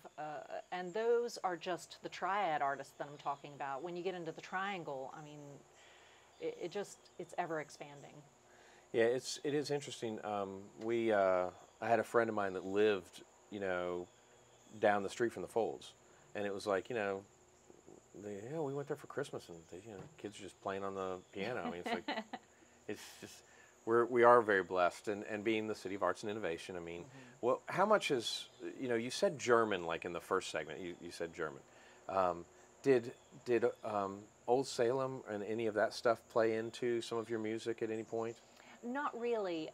and those are just the triad artists that I'm talking about. When you get into the triangle, I mean, it's ever expanding. Yeah, it is interesting. I had a friend of mine that lived, you know, down the street from the Folds, and it was like, you know, we went there for Christmas, and kids are just playing on the piano. I mean, it's like, it's just we are very blessed, and being the city of arts and innovation. I mean, mm-hmm. well, how much is, you know, you said German like in the first segment. You said German. Did Old Salem and any of that stuff play into some of your music at any point? Not really.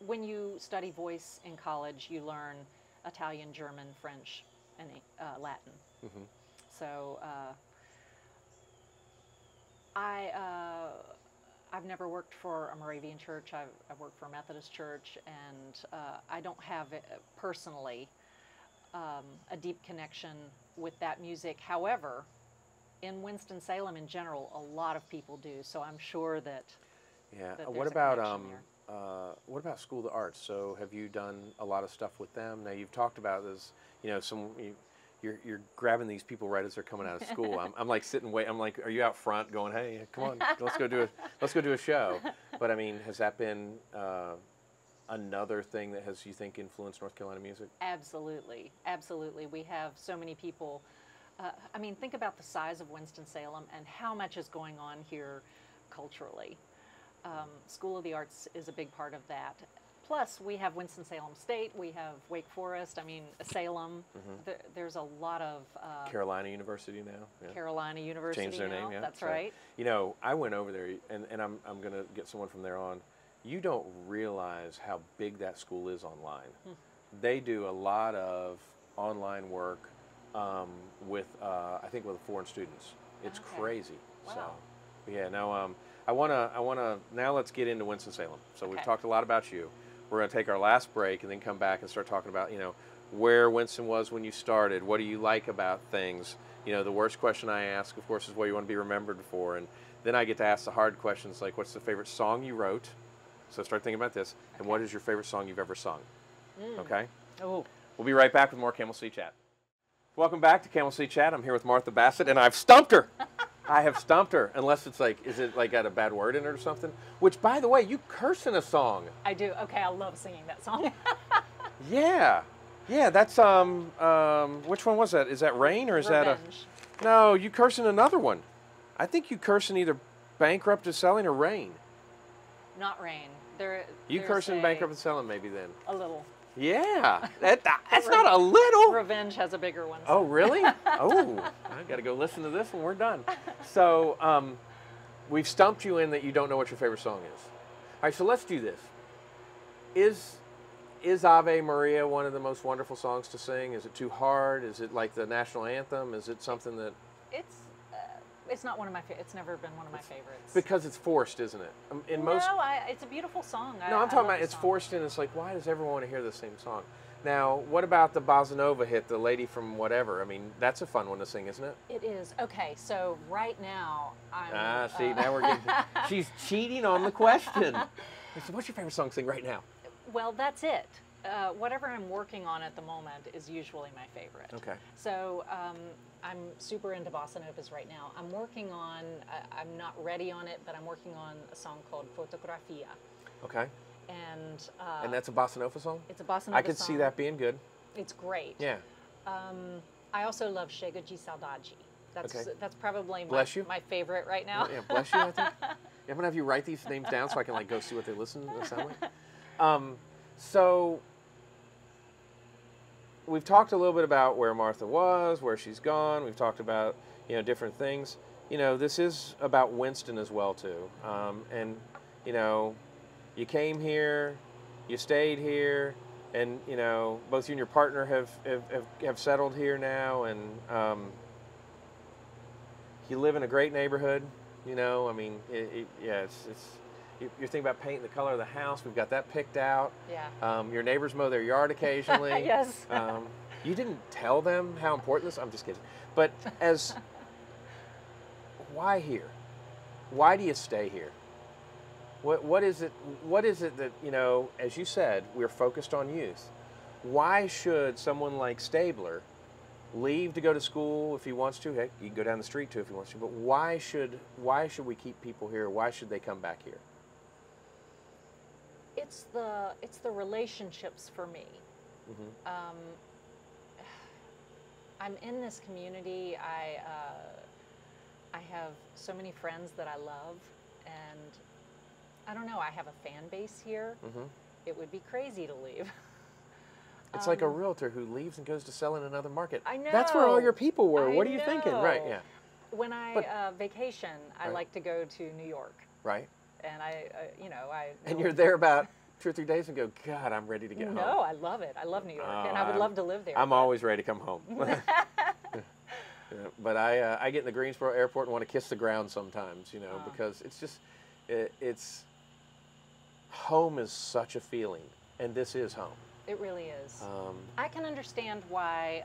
When you study voice in college, you learn Italian, German, French, and Latin. Mm-hmm. So I've never worked for a Moravian church. I've worked for a Methodist church, and I don't have personally a deep connection with that music. However, in Winston-Salem in general, a lot of people do. So I'm sure that. Yeah. What about School of the Arts? So have you done a lot of stuff with them? Now you've talked about this. You know, you're grabbing these people right as they're coming out of school. I'm like sitting wait. I'm like, are you out front going, hey, come on, let's go do a show. But I mean, has that been another thing that has, you think, influenced North Carolina music? Absolutely, absolutely. We have so many people. I mean, think about the size of Winston-Salem and how much is going on here culturally. School of the Arts is a big part of that. Plus, we have Winston-Salem State, we have Wake Forest, I mean, Salem. Mm-hmm. There's a lot of... Carolina University now. Yeah. Carolina University Changed their now. name, yeah. That's right. You know, I went over there, and I'm going to get someone from there on. You don't realize how big that school is online. Hmm. They do a lot of online work with, I think, with foreign students. It's crazy. Wow. So, yeah, now... I wanna now let's get into Winston-Salem. So we've talked a lot about you. We're gonna take our last break and then come back and start talking about, you know, where Winston was when you started. What do you like about things? You know, the worst question I ask, of course, is what you want to be remembered for. And then I get to ask the hard questions like, what's the favorite song you wrote? So start thinking about this. And what is your favorite song you've ever sung? Okay? Oh. We'll be right back with more Camel Sea Chat. Welcome back to Camel Sea Chat. I'm here with Martha Bassett, and I've stumped her. I have stumped her, unless it's like, is it like got a bad word in it or something? Which, by the way, you curse in a song. I do. Okay, I love singing that song. Yeah. Yeah, that's, which one was that? Is that Rain or is Revenge. that a... No, you curse in another one. I think you curse in either Bankrupted Selling or Rain. Not Rain. You curse in Bankrupted Selling maybe then. A little. Yeah, that's not a little. Revenge has a bigger one. Oh, really? Oh, I got to go listen to this when we're done. So we've stumped you in that you don't know what your favorite song is. All right, so let's do this. Is Ave Maria one of the most wonderful songs to sing? Is it too hard? Is it like the national anthem? Is it something that... It's not one of my. It's never been one of my favorites. Because it's forced, isn't it? It's a beautiful song. No, I'm talking about it's forced in. It's like, why does everyone want to hear the same song? Now, what about the Bossa Nova hit, The Lady from Whatever? I mean, that's a fun one to sing, isn't it? It is. Okay, so right now I'm... see, now we're getting... She's cheating on the question. I said, what's your favorite song to sing right now? Well, that's it. Whatever I'm working on at the moment is usually my favorite. Okay. So I'm super into bossa novas right now. I'm working on, I'm not ready on it, but I'm working on a song called Fotografia. Okay. And that's a bossa nova song? It's a bossa nova I could see that being good. It's great. Yeah. I also love Chega de Saudade. That's probably my favorite right now. Yeah, bless you, I think. I'm going to have you write these names down so I can like go see what they sound like. So we've talked a little bit about where Martha was, where she's gone. We've talked about, different things. This is about Winston as well, too. And, you came here, you stayed here, and, both you and your partner have settled here now, and you live in a great neighborhood, I mean, you're thinking about painting the color of the house. We've got that picked out. Yeah. Your neighbors mow their yard occasionally. Yes. You didn't tell them how important this. I'm just kidding. But why here? Why do you stay here? What is it? What is it that As you said, we're focused on youth. Why should someone like Stabler leave to go to school if he wants to? Heck, you can go down the street too if he wants to. But why should we keep people here? Why should they come back here? It's the relationships for me. Mm-hmm. I'm in this community. I have so many friends that I love, and I don't know. I have a fan base here. Mm-hmm. It would be crazy to leave. It's like a realtor who leaves and goes to sell in another market. I know. That's where all your people were. What are you thinking? Right? Yeah. When I vacation, I like to go to New York. Right. And And you're there about 2 or 3 days and go, God, I'm ready to get home. No, I love it. I love New York, and I would love to live there. I'm always ready to come home. But I get in the Greensboro airport and want to kiss the ground sometimes, because it's just, home is such a feeling, and this is home. It really is. I can understand why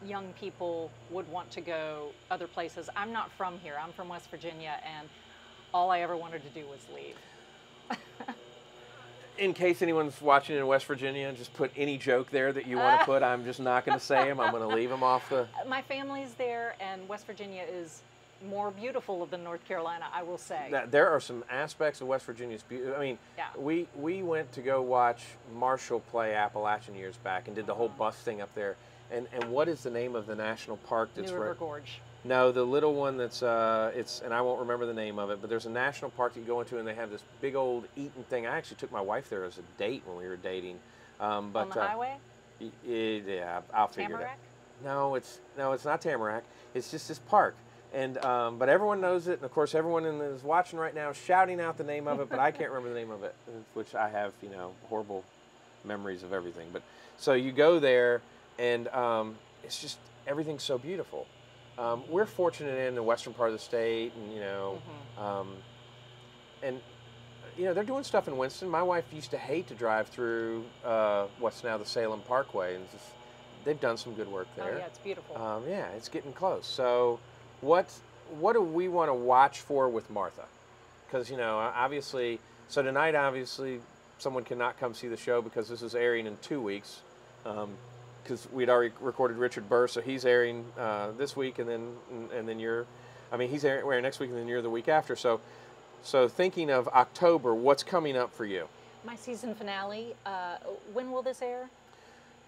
young people would want to go other places. I'm not from here. I'm from West Virginia, and all I ever wanted to do was leave. In case anyone's watching in West Virginia, just put any joke there that you want to put. I'm just not going to say them. I'm going to leave them off the... My family's there, and West Virginia is more beautiful than North Carolina, I will say. There are some aspects of West Virginia's beauty. I mean, yeah. we went to go watch Marshall play Appalachian years back and did the whole bus thing up there. And what is the name of the national park that's New River Gorge. No, the little one that's and I won't remember the name of it, but there's a national park that you go into, and they have this big old eating thing. I actually took my wife there as a date when we were dating. On the highway? Yeah, I'll figure Tamarack? it out. No, it's not Tamarack. It's just this park, and but everyone knows it, and of course everyone is watching right now shouting out the name of it, but I can't remember the name of it, which I have horrible memories of everything. But so you go there, and it's just everything's so beautiful. We're fortunate in the western part of the state, and and they're doing stuff in Winston. My wife used to hate to drive through what's now the Salem Parkway, and they've done some good work there. Oh yeah, it's beautiful. Yeah, it's getting close. So, what do we want to watch for with Martha? Because obviously, so tonight obviously someone cannot come see the show because this is airing in 2 weeks. because we'd already recorded Richard Burr, so he's airing this week, and then you're, I mean, he's airing next week, and then you're the week after. So thinking of October, what's coming up for you? My season finale. When will this air?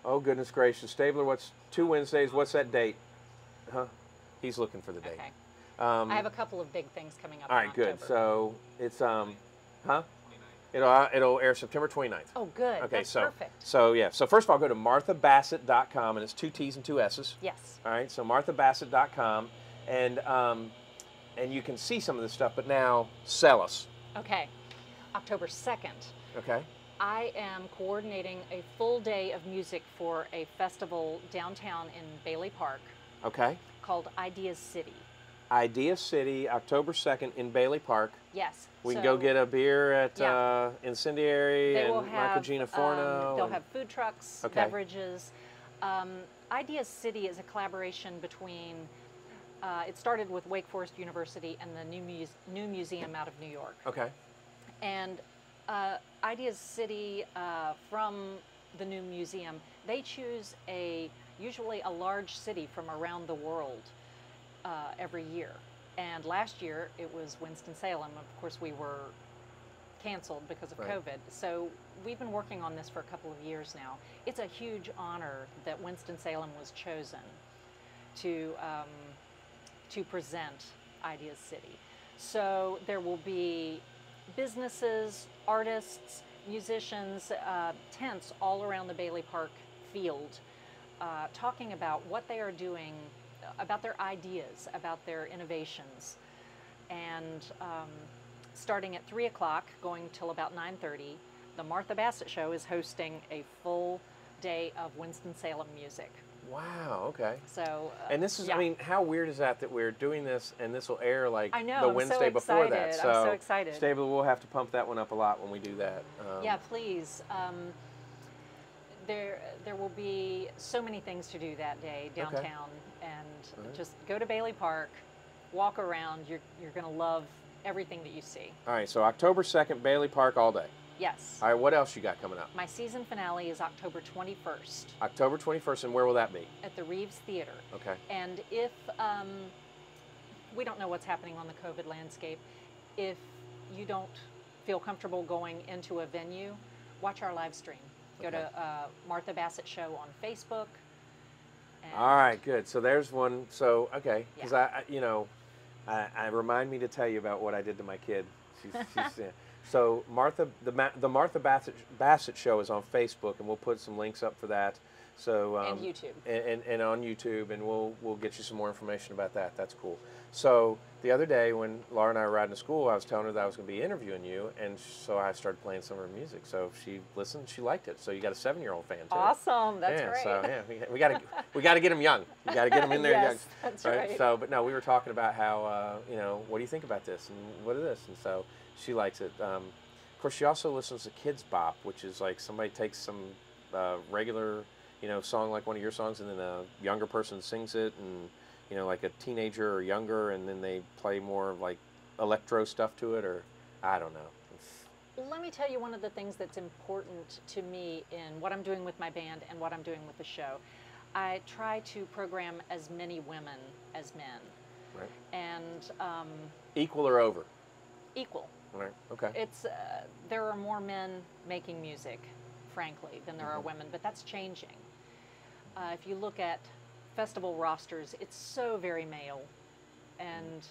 Oh, goodness gracious. Stabler, what's 2 Wednesdays? What's that date? Huh? He's looking for the date. Okay. I have a couple of big things coming up All in right, good. October. So it's, huh? It'll air September 29th. Oh, good. Okay, That's so perfect. So yeah. So first of all, go to MarthaBassett.com, and it's 2 T's and 2 S's. Yes. All right. So MarthaBassett.com, and you can see some of this stuff. But now, sell us. Okay. October 2nd. Okay. I am coordinating a full day of music for a festival downtown in Bailey Park Okay. called Ideas City. Idea City, October 2nd in Bailey Park. Yes. We can go get a beer at Yeah. Incendiary They will and have, Michael Gina Forno. they'll and- have food trucks, Okay. beverages. Ideas City is a collaboration between, it started with Wake Forest University and the new museum out of New York. Okay. And Ideas City from the new museum, they choose usually a large city from around the world every year. And last year it was Winston-Salem. Of course, we were canceled because of Right. COVID. So we've been working on this for a couple of years now. It's a huge honor that Winston-Salem was chosen to present Ideas City. So there will be businesses, artists, musicians, tents all around the Bailey Park field talking about what they are doing, about their ideas, about their innovations. And starting at 3 o'clock, going till about 9:30, the Martha Bassett Show is hosting a full day of Winston-Salem music. Wow. Okay. So, And this is, yeah. I mean, how weird is that we're doing this and this will air like I know, the I'm so Wednesday before that? excited. I'm so excited. Stabler, we'll have to pump that one up a lot when we do that. Yeah, please. There will be so many things to do that day downtown, and Right. just go to Bailey Park, walk around. You're going to love everything that you see. All right, so October 2nd, Bailey Park all day. Yes. All right, what else you got coming up? My season finale is October 21st October 21st, and where will that be? at the Reeves Theater. Okay. And if we don't know what's happening on the COVID landscape, if you don't feel comfortable going into a venue, watch our live stream. Go Okay. to Martha Bassett Show on Facebook. And All right, good. So there's one. So, okay, because Yeah. I remind me to tell you about what I did to my kid. She's so the Martha Bassett Show is on Facebook, and we'll put some links up for that. So And YouTube. and on YouTube, and we'll get you some more information about that. That's cool. So the other day when Laura and I were riding to school, I was telling her that I was going to be interviewing you, and so I started playing some of her music. So she listened, she liked it. So you got a 7-year-old fan too. Awesome. That's yeah, great. So yeah, we got to get them young. You got to get them in there Yes, young. that's right. So, but no, we were talking about how what do you think about this and what is this? And so she likes it. Of course, she also listens to Kids Bop, which is like somebody takes some regular song like one of your songs, and then a younger person sings it, and like a teenager or younger, and then they play more like electro stuff to it, or I don't know. Let me tell you one of the things that's important to me in what I'm doing with my band and what I'm doing with the show. I try to program as many women as men, Right. and Equal or over? equal. Right. Okay. It's there are more men making music, frankly, than there are women, but that's changing. If you look at festival rosters, it's so very male, and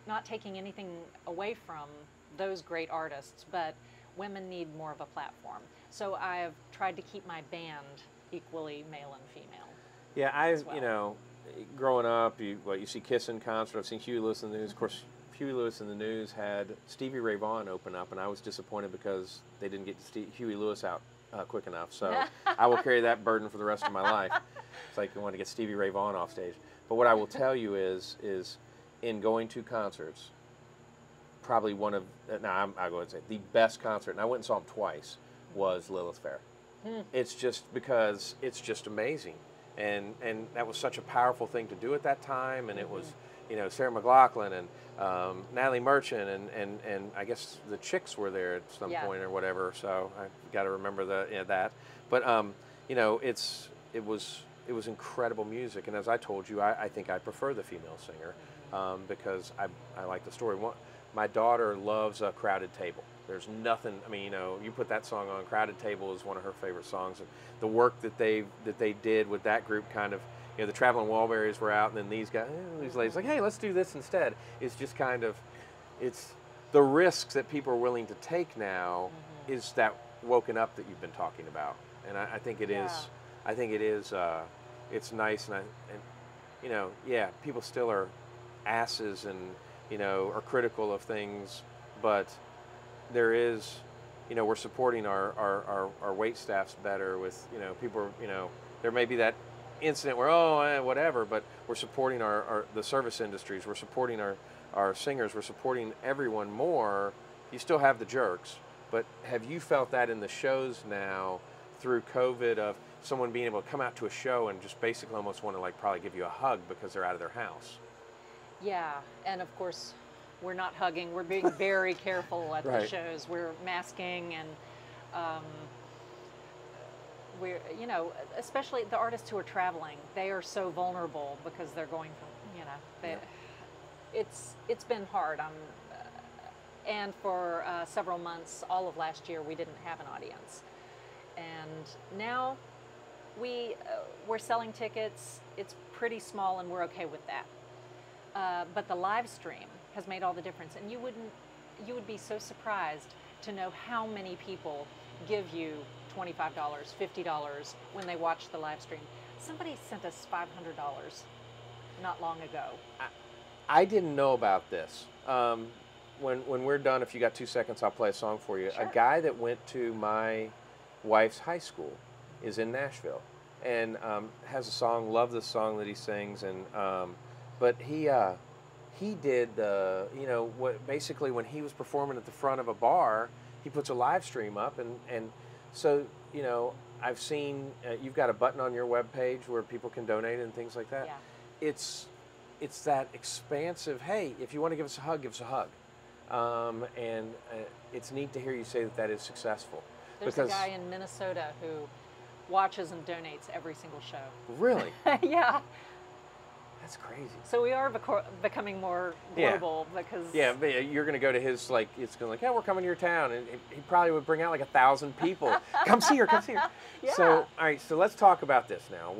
not taking anything away from those great artists, but women need more of a platform. So I've tried to keep my band equally male and female. Yeah, well. Growing up, you see Kiss in concert. I've seen Huey Lewis in the news. Of course, Huey Lewis in the news had Stevie Ray Vaughan open up, and I was disappointed because they didn't get Huey Lewis out quick enough. So I will carry that burden for the rest of my life. It's like I want to get Stevie Ray Vaughan off stage. But what I will tell you is in going to concerts, probably one of, I'll go ahead and say the best concert, and I went and saw him twice, was Lilith Fair. It's just because it's just amazing. And that was such a powerful thing to do at that time, and it was, Sarah McLachlan and Natalie Merchant, and I guess the Chicks were there at some point or whatever. So I got to remember that. But you know, it was incredible music. And as I told you, I think I prefer the female singer because I like the story. My daughter loves A Crowded Table. There's nothing. I mean, you know, you put that song on. Crowded Table is one of her favorite songs, and the work that they did with that group, kind of, you know, the Traveling Wilburys were out, and then these guys, these ladies, like, hey, let's do this instead. It's just kind of, it's the risks that people are willing to take now is that woken up that you've been talking about, and I think it is. I think it is. It's nice, and you know, yeah, people still are asses and, you know, are critical of things, but there is, you know, we're supporting our wait staffs better with, you know, people are, you know, there may be that incident where, whatever, but we're supporting the service industries, we're supporting our singers, we're supporting everyone more. You still have the jerks, but have you felt that in the shows now through COVID of someone being able to come out to a show and just basically almost want to, like, probably give you a hug because they're out of their house? Yeah, and of course, we're not hugging. We're being very careful at Right. the shows. We're masking, and we're, you know, especially the artists who are traveling, they are so vulnerable because they're going from, you know, it's been hard. And for several months, all of last year, we didn't have an audience, and now we're selling tickets. It's pretty small, and we're okay with that. But the live stream has made all the difference, and you would be so surprised to know how many people give you $25, $50 when they watch the live stream. Somebody sent us $500 not long ago. I didn't know about this. When we're done, if you got 2 seconds, I'll play a song for you. Sure. A guy that went to my wife's high school is in Nashville and has a song, love the song that he sings, and but he did the, you know, what basically when he was performing at the front of a bar, he puts a live stream up, and so, you know, I've seen you've got a button on your webpage where people can donate and things like that. Yeah. It's that expansive, hey, if you want to give us a hug, give us a hug. And it's neat to hear you say that that is successful. There's a guy in Minnesota who watches and donates every single show. Really? Yeah. That's crazy. So we are becoming more global because... Yeah, but you're going to go to his, like, it's going to like, yeah, we're coming to your town. And he probably would bring out like 1,000 people. Come see her, come see her. Yeah. So, all right, so let's talk about this now.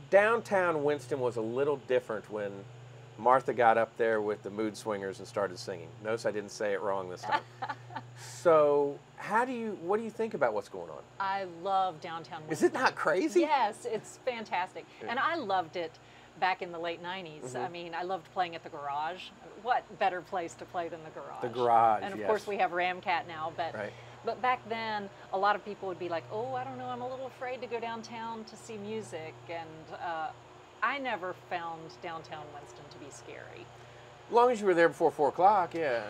Downtown Winston was a little different when Martha got up there with the Mood Swingers and started singing. Notice I didn't say it wrong this time. So, what do you think about what's going on? I love downtown Winston. Is it not crazy? Yes, it's fantastic. Yeah. And I loved it back in the late 90s. I mean, I loved playing at the Garage. What better place to play than the Garage? The Garage, And of yes. course we have Ramcat now, but Right. but back then a lot of people would be like, oh, I don't know, I'm a little afraid to go downtown to see music. And I never found downtown Winston to be scary. As long as you were there before 4 o'clock, yeah.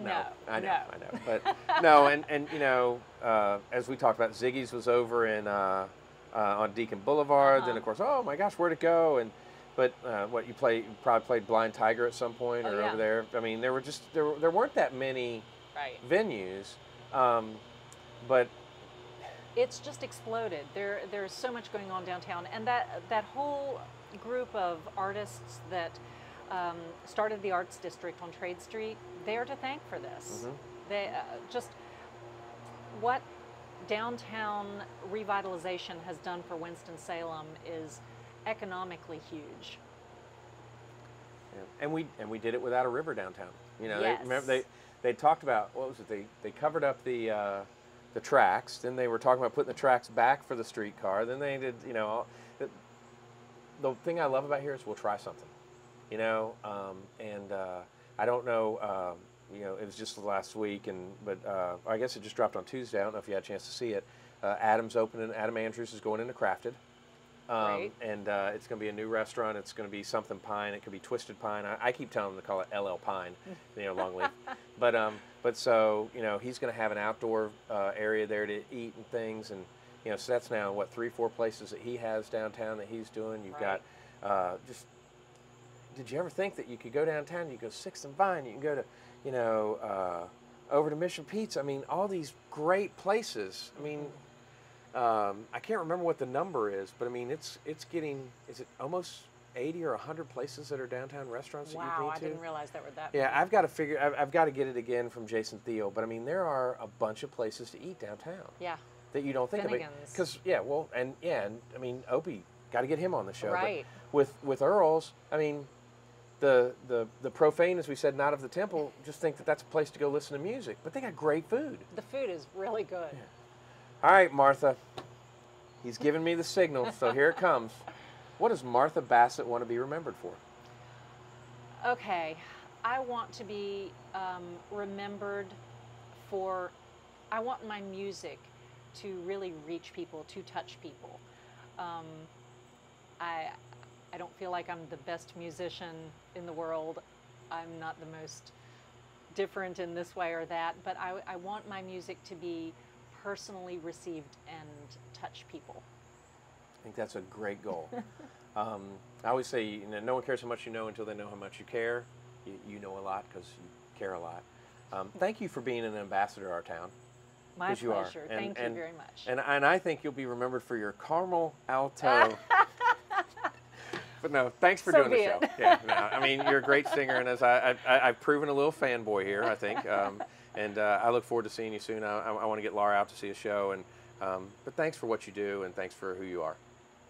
No, I know, no. I know. But no, and you know, as we talked about, Ziggy's was over in on Deacon Boulevard. Then of course, oh my gosh, where'd it go? But you probably played Blind Tiger at some point or yeah. over there. I mean, there weren't that many Right. venues, but It's just exploded. There's so much going on downtown, and that whole group of artists that started the Arts District on Trade Street, they're to thank for this. They just what downtown revitalization has done for Winston-Salem is economically huge. yeah. and we did it without a river downtown. You know, Yes. they talked about, what was it? They covered up the tracks. Then they were talking about putting the tracks back for the streetcar. Then they did, you know, the thing I love about here is we'll try something, you know, and I don't know, you know, it was just last week, but I guess it just dropped on Tuesday. I don't know if you had a chance to see it. Adam Andrews is going into Crafted. Great. And it's going to be a new restaurant. It's going to be something pine. It could be Twisted Pine. I keep telling them to call it LL Pine, you know, long leaf. But so, you know, he's going to have an outdoor area there to eat and things. And, you know, so that's now, 3-4 places that he has downtown that he's doing. You've Right. got did you ever think that you could go downtown, you go 6th and Vine, you can go to, you know, over to Mission Pizza. I mean, all these great places. I mean, I can't remember what the number is, but I mean, it's getting, is it almost 80 or 100 places that are downtown restaurants that you Wow, need I to? didn't realize there were that Yeah, many. I've got to figure, I've got to get it again from Jason Theo, but I mean, there are a bunch of places to eat downtown Yeah, that you don't think of. Finnegan's. Because, yeah, well, and I mean, Opie, got to get him on the show. Right. But with Earl's, I mean, the profane, as we said, not of the temple, just think that that's a place to go listen to music. But they got great food. The food is really good. All right, Martha. He's given me the signal, so here it comes. What does Martha Bassett want to be remembered for? Okay, I want to be remembered for, I want my music to really reach people, to touch people. I don't feel like I'm the best musician in the world. I'm not the most different in this way or that, but I want my music to be personally received and touch people. I think that's a great goal. I always say, you know, no one cares how much you know until they know how much you care. You know a lot because you care a lot. Thank you for being an ambassador of our town. My 'Cause you are. pleasure. And- Thank you and- very much. And I think you'll be remembered for your caramel alto. But no, thanks for So doing the be show. it. Yeah, no, I mean, you're a great singer, and as I've proven a little fanboy here, I think. And I look forward to seeing you soon. I want to get Laura out to see a show, and but thanks for what you do, and thanks for who you are.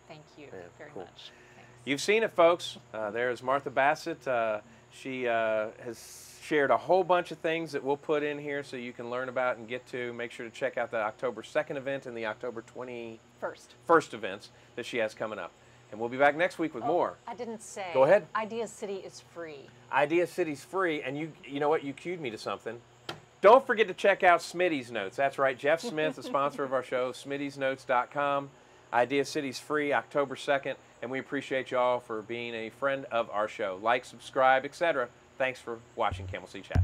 Thank you very cool. much. Thanks. You've seen it, folks. There's Martha Bassett. She has shared a whole bunch of things that we'll put in here so you can learn about and get to. Make sure to check out the October 2nd event and the October 21st events that she has coming up. And we'll be back next week with more. I didn't say. Go ahead. Idea City is free. Idea City's free, and you know what? You cued me to something. Don't forget to check out Smitty's Notes. That's right, Jeff Smith, the sponsor of our show, smittysnotes.com. Idea City's free, October 2nd, and we appreciate y'all for being a friend of our show. Like, subscribe, etc. Thanks for watching Camel Sea Chat.